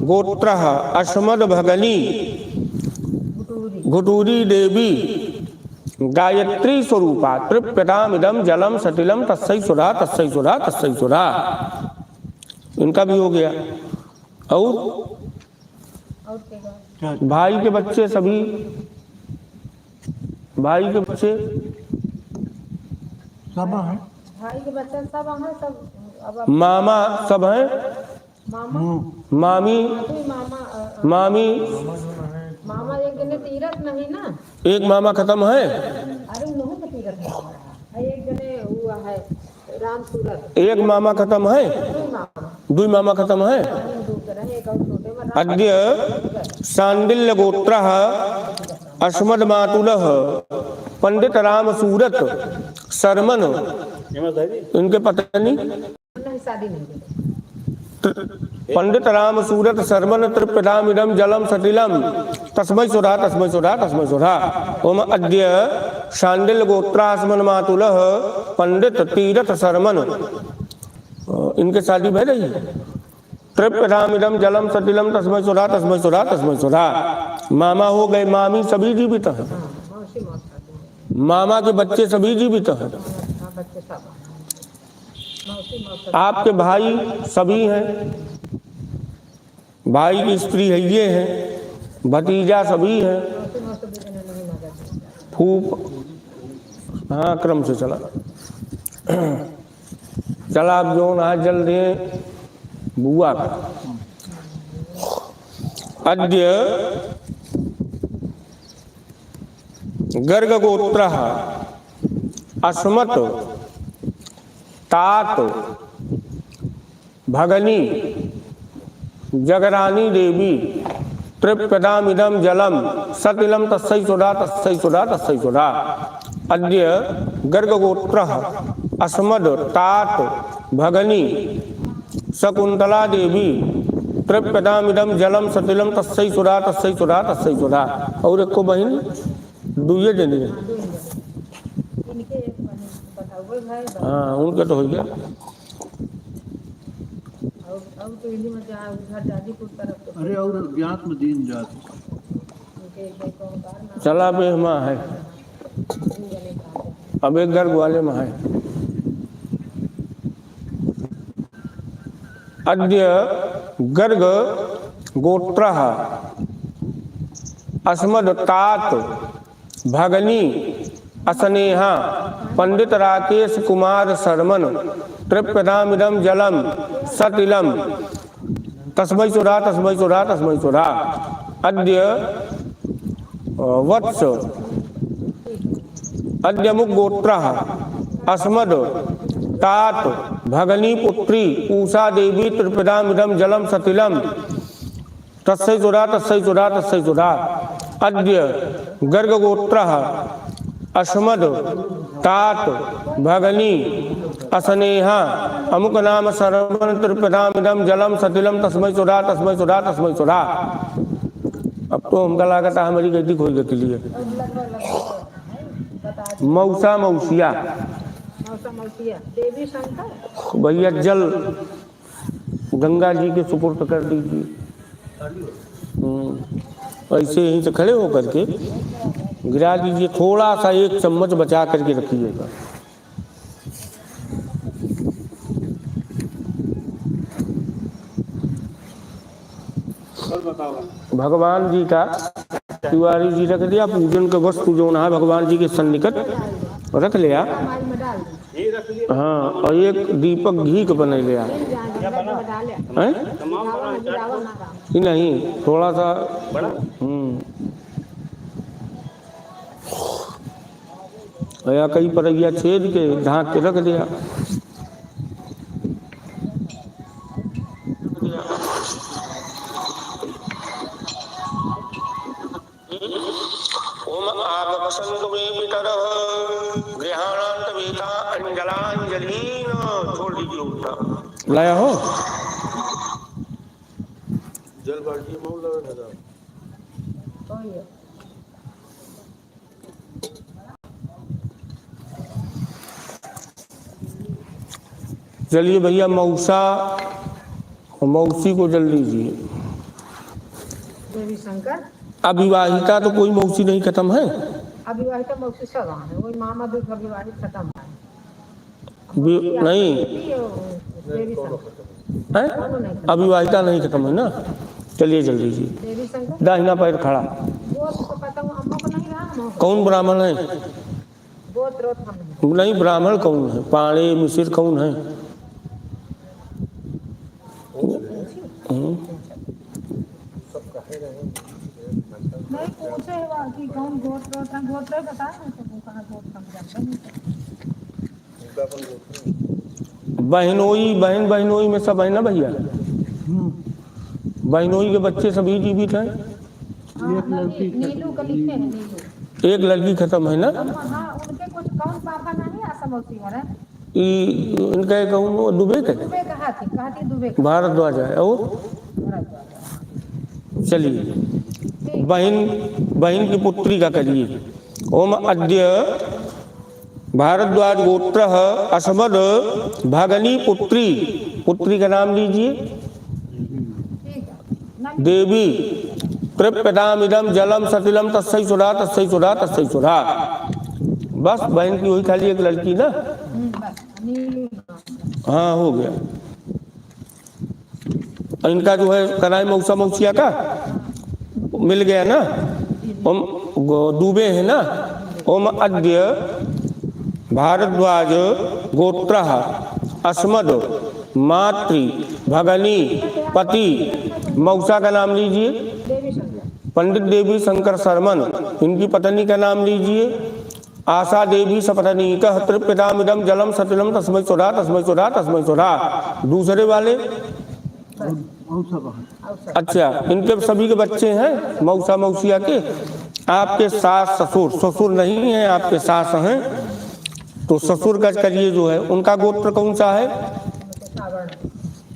गोत्रः अस्मद् भगनी घुटूरी देवी गायत्री स्वरूपा तृप्यतामिदं जलम सतिलम तस्मै सुरा तस्मै सुरा तस्मै सुरा। इनका भी हो गया। और भाई के बच्चे सभी, भाई के बच्चे सब है, भाई के बच्चे सब हैं, सब अब मामा सब हैं, मामा मामी मामा मामी मामा एक जने तीरथ नहीं ना, एक मामा खत्म है, अरे उन्होंने तो तीरथ है, एक जने हुआ है राम सूरत, एक मामा खत्म है, दुई मामा खत्म है। अद्य सांडिल्य गोत्रः अस्मद् मातुलः पंडित राम सूरत शर्मन, इनके पत्नी शादी नहीं, पंडित राम सूरत शर्मन तृप्यतामिदं जलम सतिलम तस्मै सुरा तस्मै सुरा तस्मै सुरा। ओम अद्य शांडिल्य गोत्रास्मन् मातुलः पंडित तीरथ शर्मन, इनके शादी भय रही। तृप्यतामिदं जलम सतिलम तस्मै सुरा तस्मै सुरा तस्मै सुरा। मामा हो गए, मामी सभी जीवित हैं, मामा के बच्चे सभी जीवित हैं, आपके भाई सभी हैं, भाई की स्त्री है ये है, भतीजा सभी है, फूफ, हाँ क्रम से चला चला। आप जो ना जल दे बुआ का। अद्य गर्ग गोत्रः अस्मत् तात भगनी जगरानी देवी तृप्यतामिदं जलम सतिलम तस्मै सुरा तस्मै सुरा तस्मै सुरा। अद्य गर्ग गोत्रः अस्मद् तात भगनी शकुंतला देवी तृप्यतामिदं जलम सतिलम तस्मै सुरा तस्मै सुरा तस्मै सुरा। और एक को बहन दुए जने, हाँ उनका तो हो गया। अरे और ज्ञात में दीन जात चला पे माँ है, अब एक गर्ग वाले में है। अद्य गर्ग गोत्रः अस्मद् तात भगनी अस्नेहा पंडित राकेश कुमार शर्मन तृप्यतामिदं जलम सतिलम तस्मै सुरा तस्मै सुरा तस्मै सुरा। अद्य वत्स अद्य मुख गोत्रः अस्मद् तात भगनी पुत्री उषा देवी तृप्यतामिदं जलम सतिलम तस्यै सुधा तस्यै सुधा तस्यै सुधा। अद्य गर्गगोत्रः अस्मद् तात भगनी असनेहा अमुक नाम सर्वण त्रिपदामिदम जलम सतिलम तस्मै सुधा तस्मै सुधा तस्मै सुधा। अब तो हमका लागत है हमारी गद्दी खोल देती लिए। मौसा मौसिया मौसा मौसिया देवी शंकर भैया जल गंगा जी के सुपुर्द कर दीजिए। ऐसे यहीं से खड़े होकर के गिरा दीजिए, थोड़ा सा एक चम्मच बचा करके रखिएगा। भगवान जी का तिवारी जी रख दिया, पूजन का वस्तु जो है भगवान जी के सन्निकट रख लिया। हमारी में डाल दी हाँ, और एक दीपक घी का बना लिया डाल हैं? कि नहीं थोड़ा सा या कई परैया छेद के ढांक के रख दिया। ओम आगमसन्तु मे पितरः गृहाणान्त वेता अंजलांजलिन। छोड़ दीजिए उल्टा लाया हो जल बाल्टी में लगा था। कोई है चलिए भैया मौसा और मौसी को जल दीजिए। देवी शंकर अविवाहिता तो कोई मौसी नहीं खत्म है। अविवाहित मौसी सब है, वही मामा दूध अविवाहित खत्म है। नहीं देवी शंकर है, अविवाहिता नहीं खत्म है ना। चलिए जल दीजिए। देवी शंकर दाहिना पैर खड़ा। वो तो पता हूँ अम्मा को नहीं रहा। कौन ब्राह्मण है? गोत्र हम नहीं ब्राह्मण कौन है? पाणे मिसिर कौन है? नहीं पूछे कि कौन गोत्र गोत्र बताए ना तो कहा गोत्र हम जानते नहीं। बहनोई बहन बहनोई में सब है ना भैया। बहनोई के बच्चे सभी जीवित हैं। नीलू का लिखते हैं नीलू। एक लड़की खत्म है ना। हाँ उनके कुछ कौन पापा नहीं आशा मौसी है इनका कौन दुबे के दुबे कहा थी दुबे भारद्वाज है। और चलिए बहन की पुत्री का करिए। ओम अद्य भारद्वाज गोत्र अस्मद भगनी पुत्री का नाम लीजिए। देवी त्रिपदामिदम जलम सतिलम तस्यै सुधा तस्यै सुधा तस्यै सुधा। बस बहन की वही खाली एक लड़की ना। हाँ हो गया। इनका जो है कराए मौसा मौसिया का मिल गया ना। ओम दुबे है ना। ओम अद्य भारद्वाज गोत्र अस्मद मातृ भगनी पति। मौसा का नाम लीजिए। पंडित देवी शंकर शर्मन इनकी पत्नी का नाम लीजिए। आशा देवी सपत्नी कह त्रिपदामिदम जलम सतिलम तस्मै सुधा तस्मै सुधा तस्मै सुधा। दूसरे वाले अच्छा इनके सभी के बच्चे हैं मौसा मौसिया के। आपके सास ससुर नहीं है, आपके सास हैं तो ससुर का करिए जो है उनका गोत्र कौन सा है?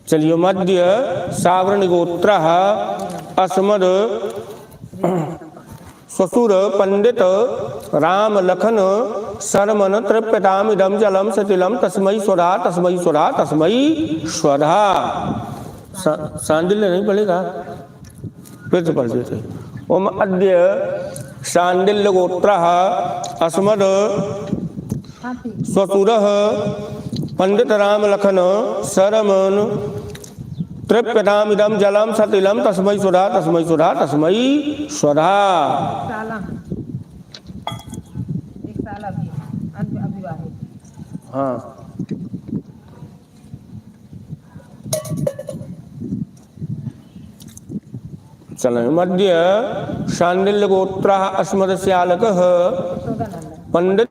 चलिए मध्य सावर्ण गोत्र अस्मद ससुर पंडित राम लखन शर्मन त्रिपदामिदम जलम सतिलम तस्मै स्वधा तस्मै स्वधा तस्मै स्वधा। सांडिल्य नहीं पड़ेगा, फिर से पढ़ देते। ओम अद्य सांडिल्य गोत्र अस्मद ससुर पंडित राम लखन शरमन त्रिपदामिदम जलम सतिलम तस्मै सुधा तस्मै सुधा तस्मै स्वधा। हाँ चलें। मध्य शांडिल्य गोत्र अस्मद श्यालक पंडित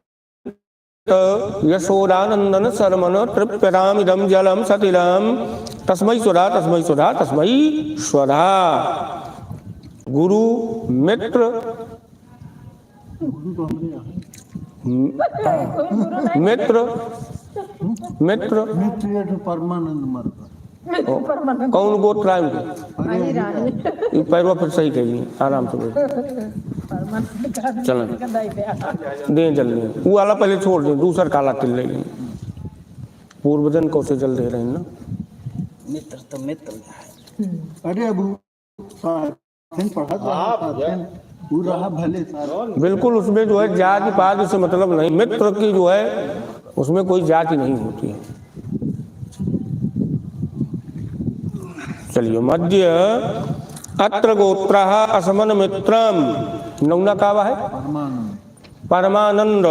यशोदानंदन शर्मन तृप्यतामिदं जलम सतिलम तस्मै सुधा तस्मै सुधा तस्मै स्वधा। गुरु मित्र गुरु तो हमारे यहाँ है। कोई गुरु नहीं मित्र मित्र मित्र ये तो परमानंद मर का परमानंद कौन गोत्र आए उनके? वही रानी ये पैरवा फिर सही कही आराम से बोल परमानंद का चलन। दे दे दे जल्दी वो वाला पहले छोड़ दें, दूसरा काला तिल ले लें। पूर्वजन को से जल दे रहे हैं ना। मित्र तो मित्र है। अरे अबू साथन पढ़ा साथन वो रहा भले साथ बिल्कुल उसमें जो है जाति पाति से मतलब नहीं, मित्र की जो है उसमें कोई जाति नहीं होती है। चलिए मध्य अत्र गोत्र असमन मित्रम नौना कावा है परमानंद परमानंद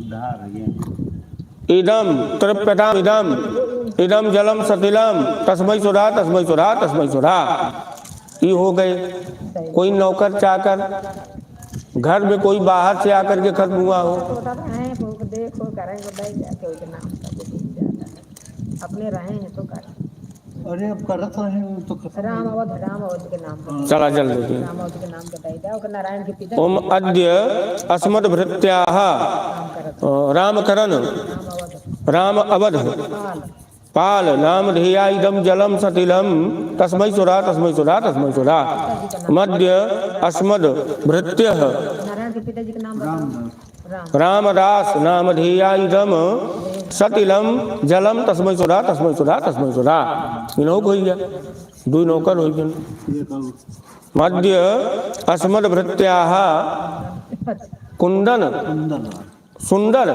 उधार ये इदम तृप्यताम इदम इदम जलम सतिलम तस्मै सुधा तस्मै सुधा तस्मै सुधा। ये हो गए। कोई नौकर चाकर घर में कोई बाहर से आकर के खत्म हुआ हो, तो बता रहे हैं वो देखो करेंगे भाई जाके उसके नाम का जो दिन जाता है अपने रहे हैं तो कर अरे अब करत रहे वो तो खत्म राम अवध के नाम पर चला जल देखिए। राम अवध के नाम बताई जाओ कि नारायण के पिता ओम अद्य अस्मद भृत्याः नाम करत रामकरण राम अवध राम अवध पाल पाल नाम ध्येया इदम जलम सतिलम तस्मै सुधा तस्मै सुधा तस्मै सुधा। मध्य अस्मद भृत्यः नारायण के पिताजी का नाम बताओ राम रामदास नाम ध्येया इदम सतिलम जलम तस्मै सुधा तस्मै सुधा तस्मै सुधा। इन्हों को हो गया, दो नौकर हो गए। ये कहो मध्य अस्मद भृत्याः कुंदन कुंदन सुंदर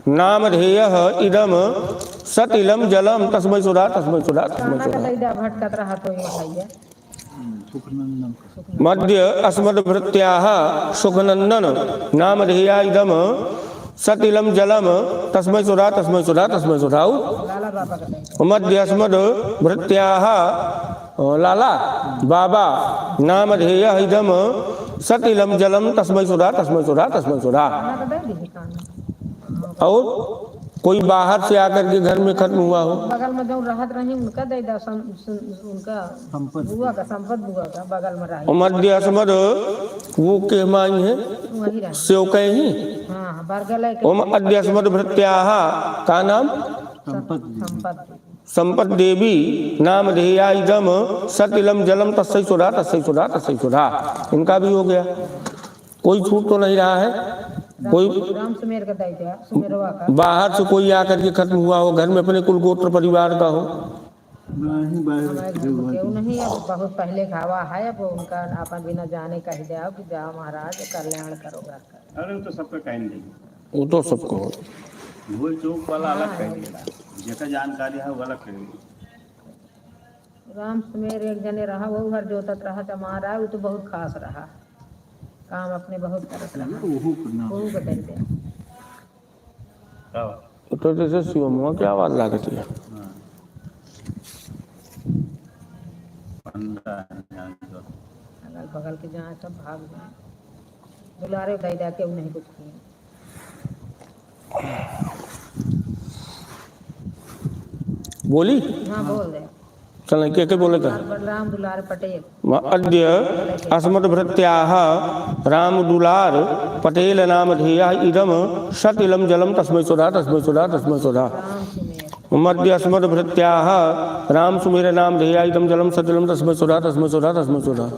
नाम ध्येयः इदम सतिलम जलम तस्मै सुधा तस्मै सुधा तस्मै खाना का सुधा। दैदा भटकत रहा तो ये बताइए सुखनंदन मध्य अस्मद भृत्याः सुखनंदन नाम ध्येया इदम सतिलम जलम तस्मै सुधा तस्मै सुधा तस्मै सुधा। लाला बाबा का दैदा मध्य अस्मद भृत्याः लाला बाबा नाम ध्येयः इदम सतिलम जलम तस्मै सुधा तस्मै सुधा तस्मै सुधा। खाना का दे दीजिए खाना और कोई बाहर से आकर के घर में खत्म हुआ हो, बगल में जो रहत रही उनका दैदा उनका संपत्ति बुआ का संपत बुआ का बगल में और रही मध्य अस्मद वो के माई है वही रही सेवकै ही। हाँ बरगल है ओम अद्य अस्मद भृत्याः का नाम संपत्ति संपत संपत देवी नाम ध्येया इदम सतिलम जलम तस्मै सुधा तस्मै सुधा तस्मै सुधा। इनका भी हो गया। कोई छूट तो नहीं रहा है। कोई राम सुमेर का दैदा सुमेरवा का बाहर से कोई आकर के खत्म हुआ हो, घर में अपने कुल गोत्र परिवार का हो। नहीं बाहर हमारे घर में क्यों नहीं अब बहुत पहले खावा है अब उनका अपन बिना जाने कह दिया कि जाओ महाराज कल्याण करो घर का अरे वो तो सबका कह देंगे। वो तो सबको हो। भूल चूक वाला अलग कह देगा, जैसा जानकारी है वो अलग कह देगा। राम सुमेर एक जने रहा वो हर जोतत रहा चमारा वो तो बहुत खास रहा काम अपने बहुत करत रहा ओहो करना वो बदल दिया हाँ। तो जैसे शिवमुआ की आवाज लागती है। 15 हजार तो। अगल बगल के जहाँ सब भाग जाए बुलारे दैदा के नहीं कुछ किए बोली हाँ बोल दे चल के बोले का राम दुलार पटेल अद्य अस्मद भृत्याः राम दुलार पटेल नाम ध्येया इदम सतिलम जलम तस्मै सुधा तस्मै सुधा तस्मै सुधा। राम सुमेर मध्य अस्मद भृत्याः राम सुमेर नाम ध्येया इदम जलम सतिलम तस्मै सुधा तस्मै सुधा तस्मै सुधा।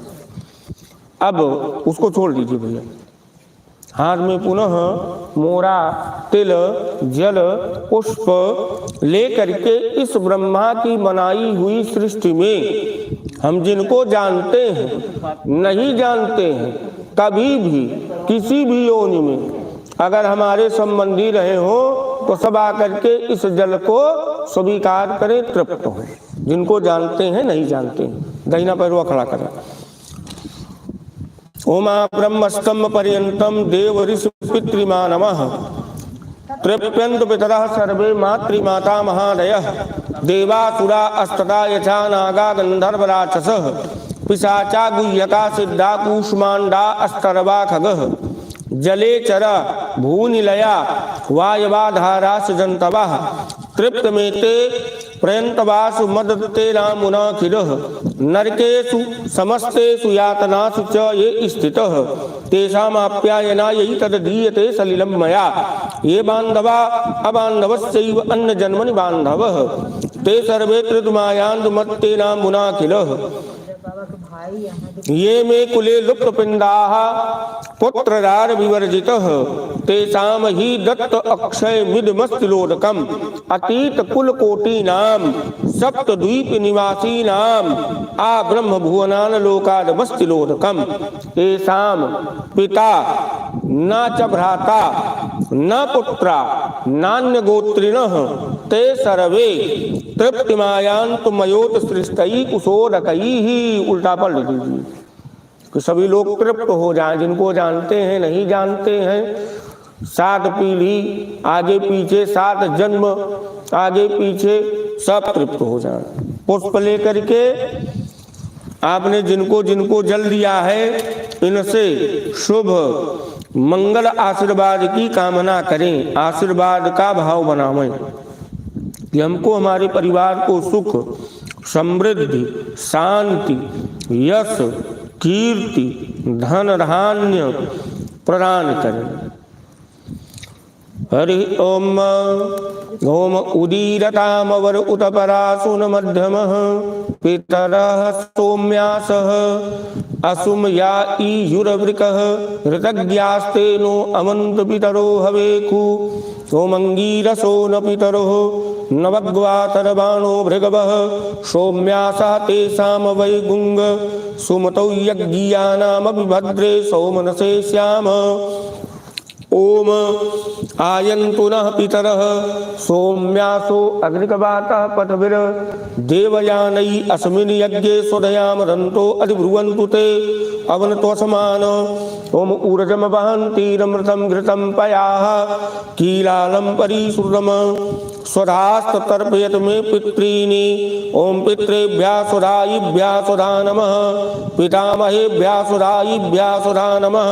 अब उसको छोड़ दीजिए भैया। हाथ में पुनः मोरा तिल जल पुष्प लेकर के इस ब्रह्मा की बनाई हुई सृष्टि में हम जिनको जानते हैं नहीं जानते हैं कभी भी किसी भी योनि में अगर हमारे संबंधी रहे हो तो सब आकर के इस जल को स्वीकार करें तृप्त हो। जिनको जानते हैं नहीं जानते हैं दाहिना पैरवा खड़ा करें। ओमा ब्रह्मस्तंभ पर्यंतम देव ऋषि पितृमानमः तृप्यंत पितरः सर्वे मातृमाता महादयः देवासुरा अस्तता यथा नागा गंधर्वराक्षसः पिशाचा गुह्यका सिद्धा कूष्मांडा अस्तरवा खगः जले चरा भूनिलया वायवा धारा सृजन्तवः तृप्तमेते प्रयन्तवासु मदते रामुनाखिलः नरकेषु समस्तेषु यातनासु च ये स्थितः तेषामाप्यायनाय तद्दीयते सलिलं मया ये बान्धवा अबान्धवस्यैव अन्यजन्मनि बान्धवः ते सर्वे त्रितुमायान्तु मत्ते रामुनाखिलः बाबा के भाई यहाँ ये मे कुले लुप्त पिंडाः पुत्ररार विवर्जितः तेषाम ही दत्त अक्षय मिदमस्तिलोदकम् अतीत कुल कोटीनां सप्तद्वीप निवासीनां आ ब्रह्म भुवनान लोकाद मस्तिलोदकम् तेषां पिता न च भ्राता न पुत्रा नान्य गोत्रिणः ते सर्वे तृप्तिमायान्तु मयोत सृष्टि कुशोदकैः। उल्टा पढ़ लीजिए कि सभी लोग तृप्त हो जाएं, जिनको जानते हैं नहीं जानते हैं, 7 पीढ़ी आगे पीछे 7 जन्म आगे पीछे सब तृप्त हो जाएं। पुष्प लेकर के आपने जिनको जिनको जल दिया है इनसे शुभ मंगल आशीर्वाद की कामना करें, आशीर्वाद का भाव बनावें कि हमको हमारे परिवार को सुख समृद्धि शांति यश कीर्ति धन धान्य प्रदान करें। हरि ओम ओम उदीरतामवर उतपरासुन मध्यमः पितरः सोम्यासः असुम या ईयुरवृकः ऋतज्ञास्तेनो अमन्त पितरो हवेकु सोमंगीरसो न पितरो नवग्वातरबाणो भृगवः सौम्यासः तेषां वैगुंग सुमतौ यज्ञियानामपि भद्रे सौमनसे श्याम ओम आयन्तु नः पितरः सौम्यासो अग्निकवातः पतभिर देवयानै अस्मिन् यज्ञे स्वदयामदन्तो अधिब्रुवन्तु ते अवनत्वसमान ओम ऊर्जम वहन्तीरमृतं घृतं पयाः कीलालं परिश्रुतम् स्वधास्तर्पयत मे पितॄनि ओम पितृभ्यः स्वधायिभ्यः स्वधा नमः पितामहेभ्यः स्वधायिभ्यः स्वधा नमः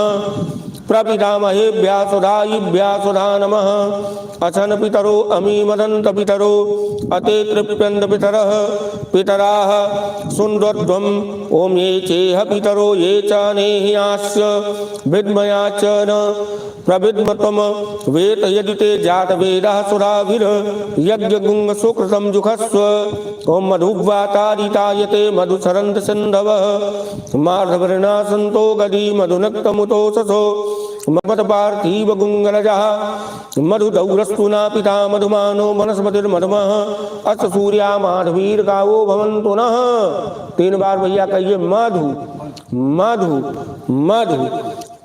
प्रपितामहेभ्यः स्वधायिभ्यः स्वधा नमः अचन पितरो अमी मदन्त पितरो अते तृप्यन्त पितरः पितराः सुन्दध्वम् ओम ये चेह पितरो ये च नेह्यास्य विद्मया च न प्रविद्मत्वम् वेत यदि ते जातवेदाः सुराभिर यज्ञगुङ्ग सुकृतं जुषस्व ओम मधुवातारितायते मधुसरन्त सिन्धवः माधवर्णा सन्तो गदी मधुनक्तमुतो ससो ममत पार्थिव गुंगलजः मधुदौरस्तु ना पिता मधुमानो वनस्पतिर्मधुमः अस सूर्या माधवीर गावो भवन्तु नः। 3 बार भैया कहिए मधु मधु मधु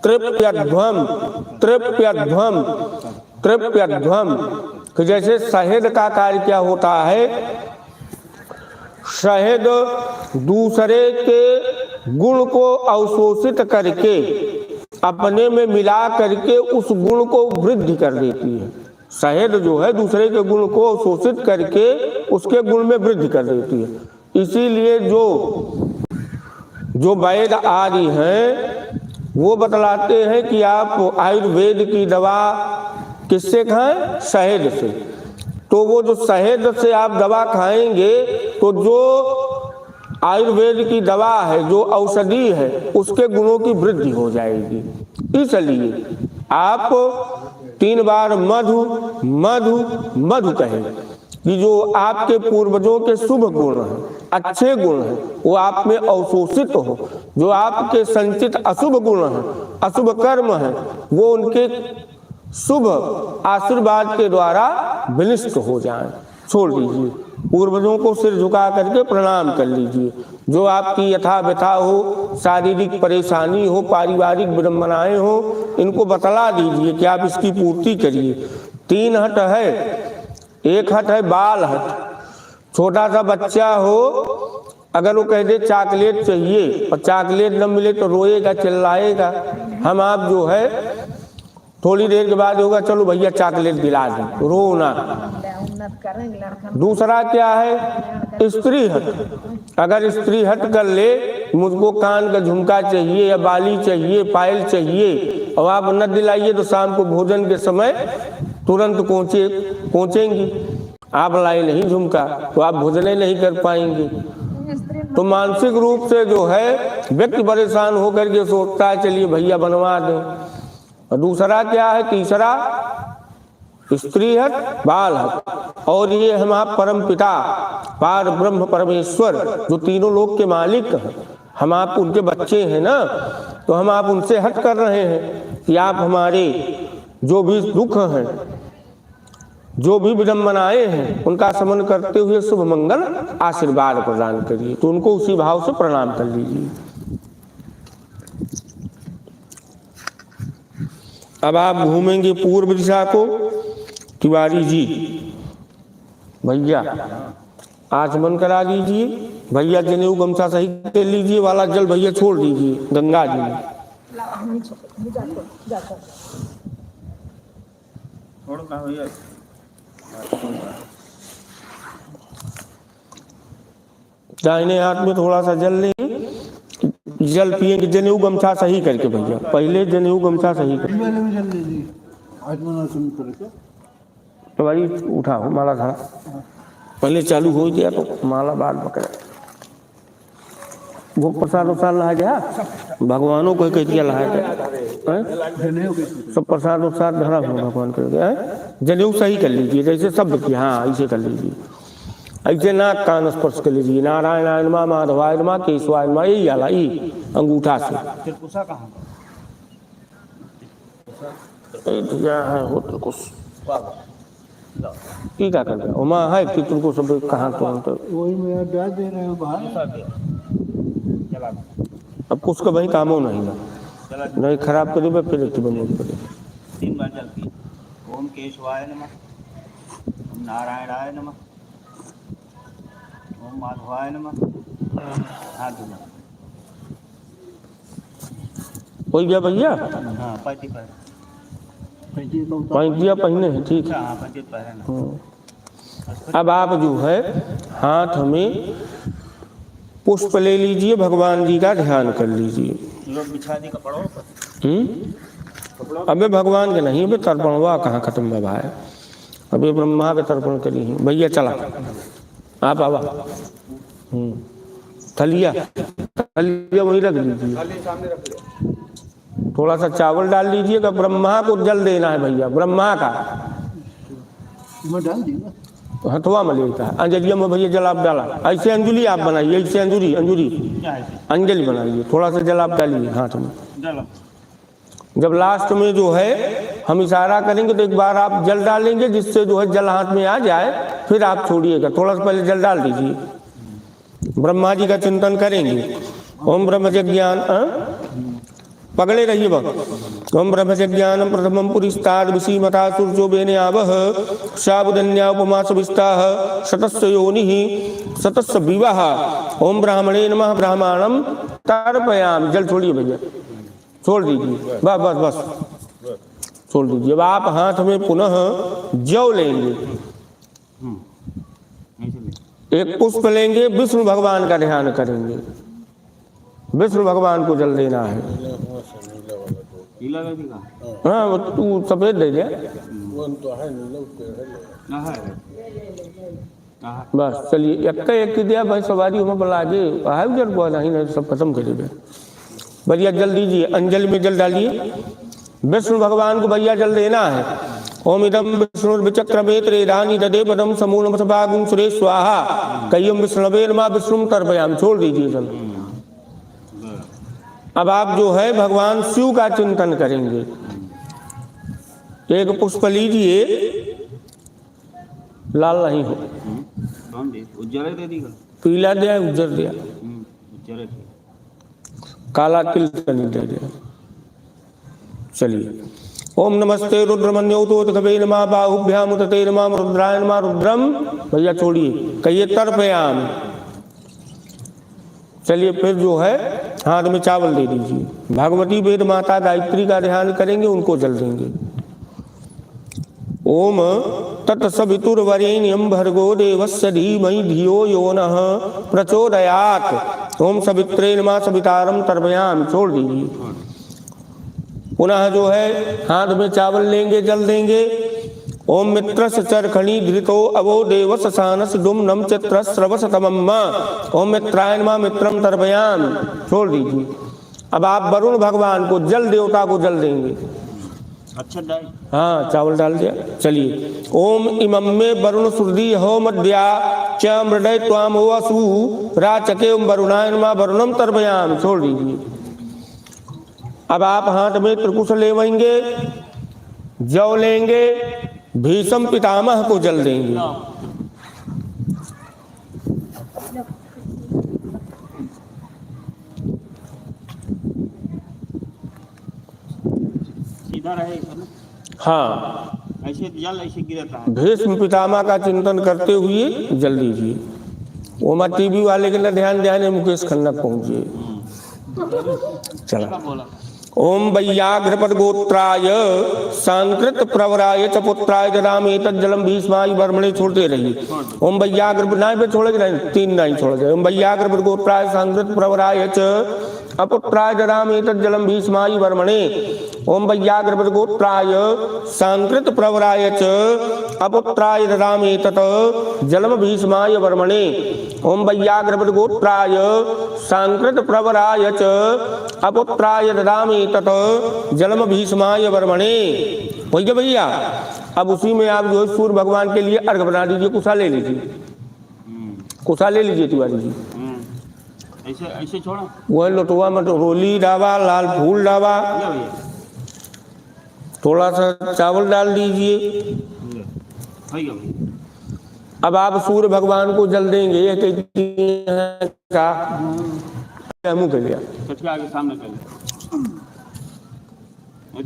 तृप्यध्वम तृप्यध्वम तृप्यध्वम। कि जैसे शहद का कार्य क्या होता है, शहद दूसरे के गुण को अवशोषित करके अपने में मिला करके उस गुण को वृद्धि कर देती है। शहद जो है दूसरे के गुण को अवशोषित करके उसके गुण में वृद्धि कर देती है। इसीलिए जो वैद्य आदि हैं वो बतलाते हैं कि आप आयुर्वेद की दवा किससे खाएं, शहद से। तो वो जो शहद से आप दवा खाएंगे तो जो आयुर्वेद की दवा है, जो औषधि है, उसके गुणों की वृद्धि हो जाएगी। इसलिए आप 3 बार मधु मधु मधु कहें कि जो आपके पूर्वजों के शुभ गुण हैं, अच्छे गुण हैं, वो आप में अवशोषित हो। जो आपके संचित अशुभ गुण हैं, अशुभ कर्म हैं, वो उनके शुभ आशीर्वाद के द्वारा विनिष्ट हो जाएं। छोड़ दीजिए, पूर्वजों को सिर झुका करके प्रणाम कर लीजिए। जो आपकी यथा व्यथा हो, शारीरिक परेशानी हो, पारिवारिक विडंबनाएं हो, इनको बतला दीजिए कि आप इसकी पूर्ति करिए। 3 हट है, एक हट है बाल हट। छोटा सा बच्चा हो, अगर वो कह दे चॉकलेट चाहिए और चॉकलेट न मिले तो रोएगा चिल्लाएगा। हम आप जो है थोड़ी देर के बाद होगा चलो भैया चॉकलेट दिला दें, रोना। दूसरा क्या है, स्त्री हट। अगर स्त्री हट कर ले, मुझको कान का झुमका चाहिए या बाली चाहिए, पायल चाहिए, और आप न दिलाइए तो शाम को भोजन के समय तुरंत पहुंचेंगी। आप लाए नहीं झुमका तो आप भोजन नहीं कर पाएंगे। तो मानसिक रूप से जो है व्यक्ति परेशान होकर के सोचता है चलिए भैया बनवा दें। और दूसरा क्या है, तीसरा स्त्री हट बाल हट, और ये हम आप परम पिता पार ब्रह्म परमेश्वर जो तीनों लोक के मालिक हैं, हम आप उनके बच्चे हैं ना, तो हम आप उनसे हट कर रहे हैं कि आप हमारे जो भी दुख हैं, जो भी विडम्बनाएं हैं, उनका शमन करते हुए शुभ मंगल आशीर्वाद प्रदान करिए। तो उनको उसी भाव से प्रणाम कर लीजिए। अब आप घूमेंगे पूर्व दिशा को। तिवारी जी भैया आचमन करा दीजिए। भैया जनेऊ गमछा सही कर लीजिए, वाला जल भैया छोड़ दीजिए गंगा जी में। दाहिने हाथ में थोड़ा सा जल लेंगे, जल पिएंगे जनेऊ गमछा सही करके। भैया पहले जनेऊ गमछा सही करके तो भाई उठाओ माला धरा, पहले चालू हो गया तो माला बाद पकड़े। वो प्रसाद उसाद लहा गया, भगवानों को कह दिया लहा गया, सब प्रसाद उसाद धरा हो भगवान के। जनेऊ सही कर लीजिए जैसे शब्द की, हाँ ऐसे कर लीजिए। ऐसे नाक कान स्पर्श कर लीजिए, नारायण नमः माधवाय नमः केशवाय नमः, यही आला ये अंगूठा से। क्या है होटल कुछ ठीक है कर उमा है कि तुमको सब कहाँ तो वही मेरा ब्याज दे रहे हो बाहर। अब कुछ का भाई कामों नहीं ना, नहीं खराब करे फिर एक बंद करे। 3 बार चलती। ओम केशवाय नमः, ओम नारायणाय नमः, ओम माधवाय नमः। हाथ धोना हो गया भैया। हाँ पैती पर पैंतिया पहने हैं ठीक है। हाँ पैती पहले। अब आप जो है हाथ में पुष्प ले लीजिए, भगवान जी का ध्यान कर लीजिए। लोग बिछा दी कपड़ों पर। अबे भगवान के नहीं, अबे तर्पणवा कहाँ खत्म हुआ भाई, अबे ब्रह्मा के तर्पण करी है। भैया चला आप आवा। थलिया थलिया वही रख लीजिए, थोड़ा सा चावल डाल लीजिएगा। ब्रह्मा को जल देना है भैया, ब्रह्मा का डाल दिया हथवा में लेता है। अंजलिया में भैया जल आप डाला, ऐसे अंजलि आप बनाइए, ऐसे अंजलि अंजलि बनाइए, थोड़ा सा जल आप डालिए हाथ में। जब लास्ट में जो है हम इशारा करेंगे तो एक बार आप जल डालेंगे, जिससे जो है जल हाथ में आ जाए, फिर आप छोड़िएगा। थोड़ा सा पहले जल डाल दीजिए, ब्रह्मा जी का चिंतन करेंगे। ओम ब्रह्म ज्ञान पकड़े रहिए बस। ओम ब्रह्म ज्ञानम प्रथमम पुरिस्ताद विसीमता सूर्यो बेने आवह शाबुदन्या उपमा सविस्ताह शतस्य योनिः शतस्य विवाह। ओम ब्राह्मणे नमः ब्राह्मणम तर्पयामि। जल छोड़िए भैया, छोड़ दीजिए, बस बस बस छोड़ दीजिए। अब आप हाथ में पुनः जौ लेंगे, एक पुष्प लेंगे, विष्णु भगवान का ध्यान करेंगे। विष्णु भगवान को जल देना है। हाँ वो तू सफेद दे दे बस। चलिए एक दिया भाई, सवारी हम लागे है जल बोला ही नहीं, सब खत्म कर दे। भैया जल दीजिए, अंजलि में जल डालिए। विष्णु भगवान को भैया जल देना है। ओम इदम विष्णु विचक्रमे त्रेधानी ददे पदम समूलम सभागुं सुरे स्वाहा कय्यम विष्णवे नमः विष्णुम तर्पयामि। छोड़ दीजिए जल। अब आप जो है भगवान शिव का चिंतन करेंगे। एक पुष्प लीजिए, लाल नहीं हो, पीला दिया उज्जर दिया, काला तिल नहीं दे दिया। चलिए ओम नमस्ते रुद्रमन्योतोतकवे नमः बाहुभ्याम उतते नमः रुद्राय नमः रुद्रम। भैया छोड़िए, कहिए तर्पयामि। चलिए फिर जो है हाथ में चावल दे दीजिए। भगवती वेद माता गायत्री का ध्यान करेंगे, उनको जल देंगे। ओम तत्सवितुर्वरेण्यं भर्गो देवस्य धीमहि धियो यो नः प्रचोदयात्। ओम सवित्रे नमः सवितारं तर्पयामि। छोड़ दीजिए। पुनः जो है हाथ में चावल लेंगे, जल देंगे। ओम मित्रस्य चरखणी धृतो अवो देवस सानस दुम नम चित्र श्रवस तमम्मा। ओम मित्राय नमः मित्रम तर्पयाम। छोड़ दीजिए। अब आप वरुण भगवान को, जल देवता को जल देंगे। अच्छा डाल। हाँ, चावल डाल दिया। चलिए। ओम इमं में वरुण सुरदि हो मध्या च मृडय त्वाम वसु राचके ओम वरुणाय नमः वरुणम तर्पयाम। छोड़ दीजिए। अब आप हाथ में त्रिकुश लेवेंगे, जौ लेंगे, भीष्म पितामह को जल देंगे। सीधा रहे ना? हाँ, ऐसे जल ऐसे गिरता है। भीष्म पितामह का चिंतन करते हुए जल दीजिए। ओमा टीवी वाले के लिए ध्यान ध्यान मुकेश खन्ना पहुंचिए। चला। बोला ओम वैयाघ्रपद गोत्राय सांकृत प्रवराय च पुत्राय ददाम एतत् जलम भीष्माय वर्मणे। छोड़ते रहिए। ओम वैयाघ्र नाय पे छोड़े नहीं, 3 नहीं छोड़े। ओम वैयाघ्रपद गोत्राय सांकृत प्रवराय च अपुत्राय ददाम एतत् जलम भीष्माय वर्मणे। ओम वैयाघ्रपद गोत्राय सांकृत प्रवराय च अपुत्राय ददाम एतत् जलम भीष्माय वर्मणे। ओम वैयाघ्रपद गोत्राय सांकृत प्रवराय च अपुत्राय ददाम तत जलम भीष्माय वर्मणे। भैया अब उसी में आप जो सूर्य भगवान के लिए अर्घ बना दीजिए। कुशा ले लीजिए, कुशा ले लीजिए तिवारी जी। ऐसे ऐसे छोड़ा। वह लोटवा में रोली डावा, लाल फूल डावा, थोड़ा सा चावल डाल दीजिए। अब आप सूर्य भगवान को जल देंगे। मुँह कर लिया, सामने कर लिया।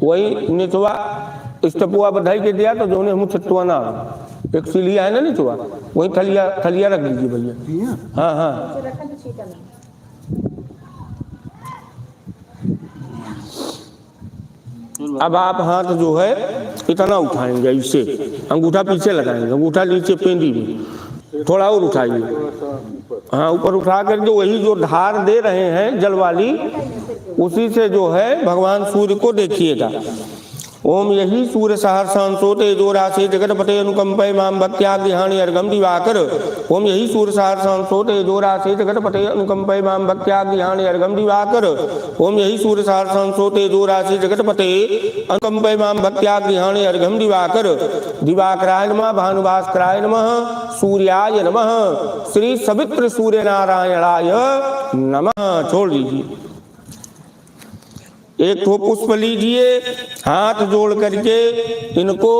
वही निचवा स्टपुआ बधाई के दिया तो जो मुँह छटुआ ना, एक सिलिया है ना निचवा, वही थलिया थलिया रख दीजिए भैया। हाँ हाँ, अब आप हाथ जो है इतना उठाएंगे, ऐसे अंगूठा पीछे लगाएंगे, अंगूठा नीचे पेंदी में, थोड़ा और उठाइए। हाँ, ऊपर उठा कर जो वही जो धार दे रहे हैं जल वाली, उसी से जो है भगवान सूर्य को देखिएगा। ओम यही सूर्य सहस्रांशो तेजोराशि जगतपते अनुकंपय माम भक्त्या गृहाणि अर्घम दिवाकर। ओम यही सूर्य सहस्रांशो तेजोराशि जगतपते अनुकंपय माम भक्त्या गृहाणि अर्घम दिवाकर। ओम यही सूर्य सहस्रांशो तेजोराशि जगतपते अनुकंपय माम भक्त्या गृहाणि अर्घम दिवाकर। दिवाकराय नमः, भानुभास्कराय नमः, सूर्याय नमः, श्री सवित्र सूर्य नारायणाय नमः। छोड़ दीजिए। एक ठो पुष्प लीजिए, हाथ जोड़ करके इनको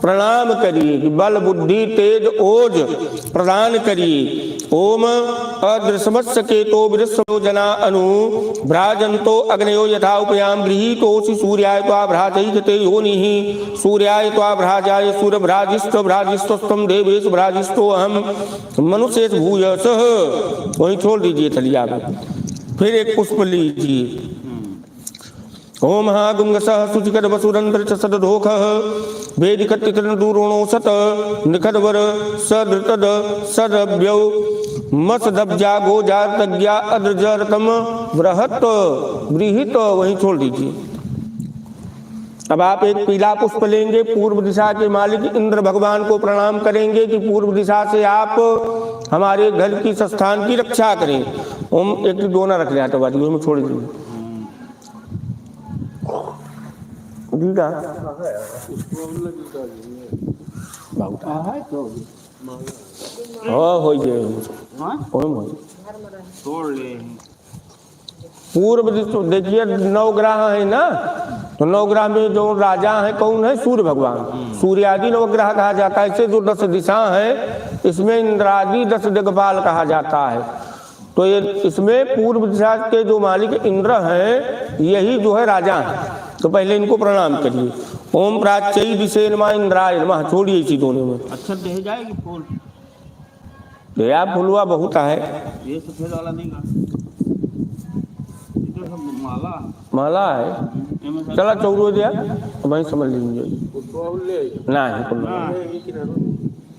प्रणाम करिए कि बल बुद्धि तेज ओज प्रदान करिए। ओम अदृश्यमस्य केतो विदस्यो जना अनु भ्राजन्तो अग्नयो यथा उपयाम गृहीतोऽसि सूर्याय त्वा भ्राजयिते योनिः सूर्याय त्वा भ्राजाय सूर्यभ्राजिष्टो भ्राजिष्टोस्तम देवेश भ्राजिष्टो अहम मनुष्येश भूयसः। वहीं छोड़ दीजिए थलिया में। फिर एक पुष्प लीजिए। ओम गुंगसः शुचिकर वसुरंध्र च सदधोखः वेदिकत्तितन दूरोणो सत निखदवर सदृतद सदव्यौ मसदब्जा गोजातज्ञा अद्रजरतम बृहत बृहित। वहीं छोड़ दीजिए। अब आप एक पीला पुष्प लेंगे, पूर्व दिशा के मालिक इंद्र भगवान को प्रणाम करेंगे कि पूर्व दिशा से आप हमारे घर की संस्थान की रक्षा करें। ओम एक दोना रख लिया तो में छोड़ दीजिए। पूर्व देखिए 9 ग्रह है ना, तो 9 ग्रह में जो राजा है कौन है? सूर्य भगवान। सूर्य आदि 9 ग्रह कहा जाता है। ऐसे जो 10 दिशा है इसमें इंद्रादि 10 दिग्पाल कहा जाता है। तो ये इसमें पूर्व दिशा के जो मालिक इंद्र हैं यही जो है राजा है। तो पहले इनको प्रणाम करिए। ओम प्राच्यई दिशे नमः इंद्राय नमः। छोड़िए इसी दोनों में। अच्छा दे जाएगी फूल, दया फुलवा बहुत है। ये सफेद वाला नहीं का, इधर सब माला माला है। चला चौरो दिया वही समझ लीजिए। नहीं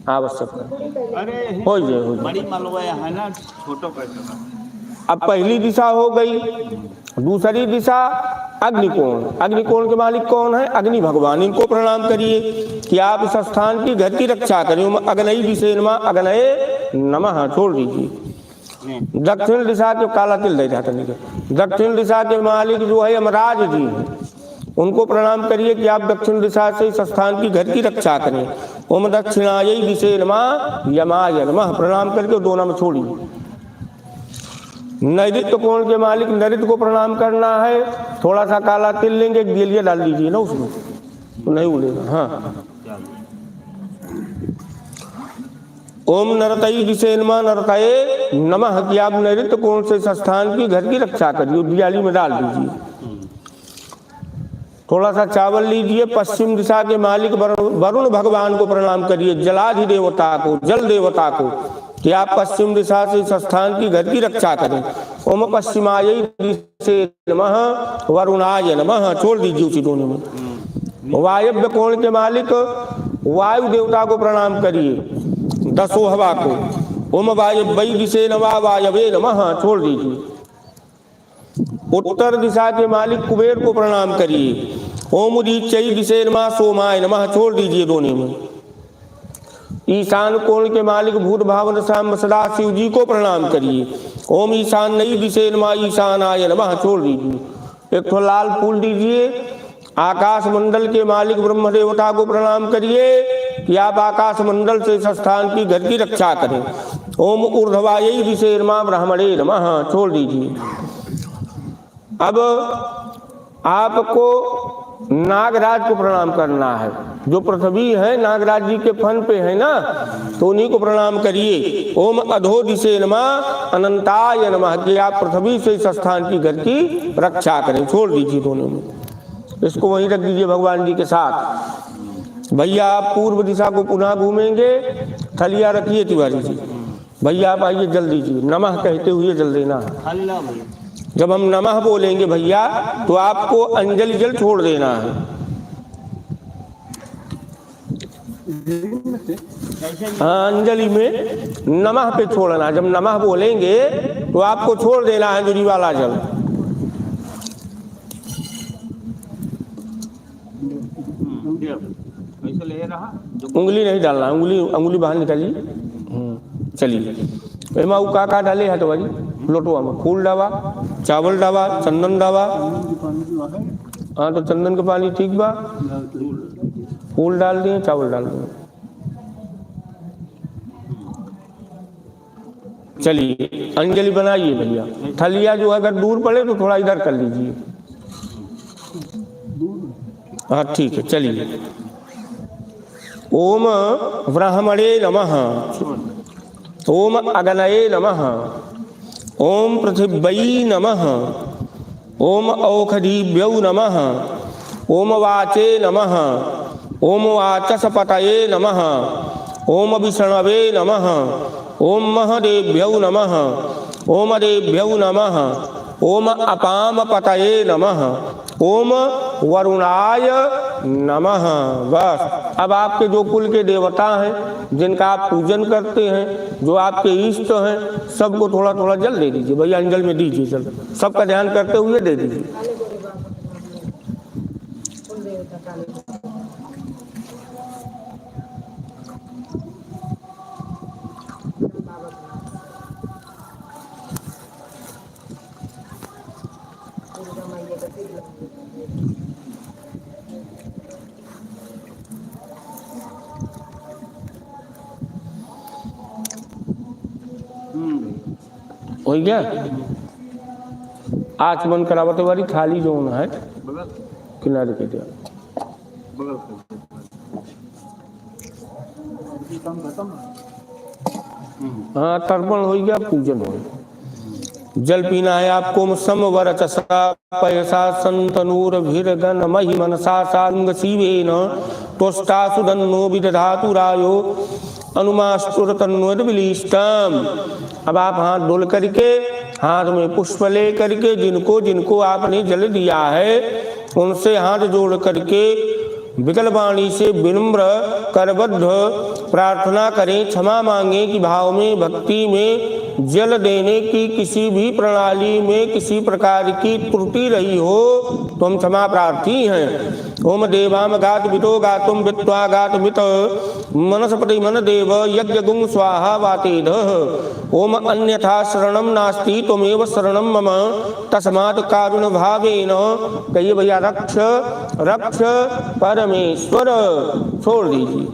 आवश्यक अरे हो जाए। बड़ी मालवा है ना, छोटो पैसा। अब पहली दिशा हो गई, दूसरी दिशा अग्निकोण। अग्निकोण के मालिक कौन है? अग्नि भगवान। इनको प्रणाम करिए कि आप इस स्थान की घर की रक्षा करें। अग्नई विषय नमः, अग्नये नमः छोड़ दीजिए। दक्षिण दिशा के, काला तिल दे जाता नहीं, दक्षिण दिशा के मालिक जो है यमराज जी हैं, उनको प्रणाम करिए कि आप दक्षिण दिशा से इस स्थान की घर की रक्षा करें। ओम दक्षिणायै दिशे नमः, यमाय नमः प्रणाम करके दोनों में छोड़िए। नैऋत्य कोण के मालिक नैऋत्य को प्रणाम करना है। थोड़ा सा काला तिल लेंगे, एक गेलिया डाल दीजिए ना उसमें, तो नहीं उड़ेगा। हाँ, ओम नरतई दिशे नमः, नरतये नमः कि आप नैऋत्य कोण से इस स्थान की घर की रक्षा करिए, दियाली में डाल दीजिए। थोड़ा सा चावल लीजिए। पश्चिम दिशा के मालिक वरुण भगवान को प्रणाम करिए, जलाधिदेवता को, जल देवता को, कि आप पश्चिम दिशा से इस स्थान की घर की रक्षा करें। ओम पश्चिमायै दिशे नमः, वरुणाय नमः छोड़ दीजिए उसी दोनों में। वायव्य कोण के मालिक वायु देवता को प्रणाम करिए, दसों हवा को। ओम वायव्यै दिशे नमः, वायवे नमः छोड़ दीजिए। उत्तर दिशा के मालिक कुबेर को प्रणाम करिए। ओम उदीच्यै दिशे नमः, सोमाय नमः छोड़ दीजिए दोनों में। ईशान कोण के मालिक भूत भावन शाम सदा शिव जी को प्रणाम करिए। ओम ईशान्यै दिशे नमः, ईशानाय नमः छोड़ दीजिए। एक तो लाल फूल दीजिए। आकाश मंडल के मालिक ब्रह्म देवता को प्रणाम करिए कि आप आकाश मंडल से इस स्थान की घर की रक्षा करें। ओम ऊर्ध्वायै दिशे नमः, ब्राह्मणे नमः छोड़ दीजिए। अब आपको नागराज को प्रणाम करना है। जो पृथ्वी है नागराज जी के फन पे है ना, तो उन्हीं को प्रणाम करिए। ओम अधो दिशे नमः, अनंताय नमः कि आप पृथ्वी से इस स्थान की घर की रक्षा करें। छोड़ दीजिए दोनों में, इसको वहीं रख दीजिए भगवान जी के साथ। भैया आप पूर्व दिशा को पुनः घूमेंगे। थलिया रखिए तिवारी जी। भैया आप आइए जल्दी जी, नमः कहते हुए जल देना है। जब हम नमः बोलेंगे भैया तो आपको अंजलि जल छोड़ देना है। हाँ, अंजलि में नमः पे छोड़ना। जब नमः बोलेंगे तो आपको छोड़ देना है अंजलि वाला जल। उंगली नहीं डालना, उंगली बाहर निकालिए। चलिए, एमा का डाले है तो भाई लोटवा में फूल डावा, चावल डावा, चंदन डावा। हाँ, तो चंदन का पानी ठीक बा, फूल डाल दिए, चावल डाल दिए। चलिए अंजलि बनाइए भैया। थलिया जो अगर दूर पड़े तो थोड़ा इधर कर लीजिए। हाँ ठीक है, चलिए। ओम ब्राह्मणे नमः, ओम अग्नये नमः, ओम पृथिव्यै नमः, ओम औषधीभ्यो नमः, ओम वाचे नमः, ओम वाचस्पतये नमः, ओम विष्णवे नमः, ओम महदेभ्यो नमः, ओम देभ्यो नमः, ओम अपामपतये नमः, ओम वरुणाय नमः। बस अब आपके जो कुल के देवता हैं, जिनका आप पूजन करते हैं, जो आपके इष्ट हैं, सबको थोड़ा थोड़ा जल दे दीजिए भैया। अंजल में दीजिए जल, सबका ध्यान करते हुए दे दीजिए। हो गया। आचमन करावत वाली थाली जो है किनारे के दिया। हाँ, तर्पण हो गया, पूजन हो गया। जल पीना है आपको। समवर चसा पयसा संतनूर भीरगन मही मनसा सांग शिवेन त्वष्टा सुदन्नो विदधातु रायो अनुमास्तुर तन्वद्विलिष्टम। अब आप हाथ डोल करके, हाथ में पुष्प ले करके, जिनको जिनको आपने जल दिया है उनसे हाथ जोड़ करके विकल वाणी से विनम्र करबद्ध प्रार्थना करें, क्षमा मांगे कि भाव में, भक्ति में जल देने की किसी भी प्रणाली में किसी प्रकार की त्रुटि रही हो तो हम क्षमा प्रार्थी हैं। ओम देवाम गात वितो गातुम वित्वा गात मित मनसपति मन देव यज्ञ गुं स्वाहा वातेध। ओम अन्यथा शरणम नास्ति त्वमेव शरणम मम तस्मात् कारुण्य भावेन कहिए भैया रक्ष रक्ष परमेश्वर। छोड़ दीजिए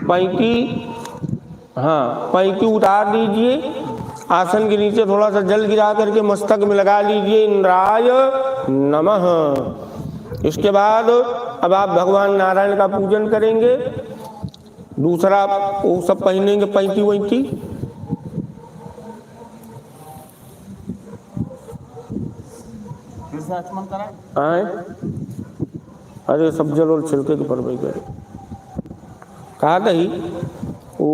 पैंती, हाँ पैंती उतार दीजिए, आसन के नीचे थोड़ा सा जल गिरा करके मस्तक में लगा लीजिए, इंद्राय नमः। इसके बाद अब आप भगवान नारायण का पूजन करेंगे। दूसरा वो सब पहनेंगे पैंती वैंती, फिर से आचमन कराएं। आए अरे सब जल और छिलके के पर गए कहा नहीं वो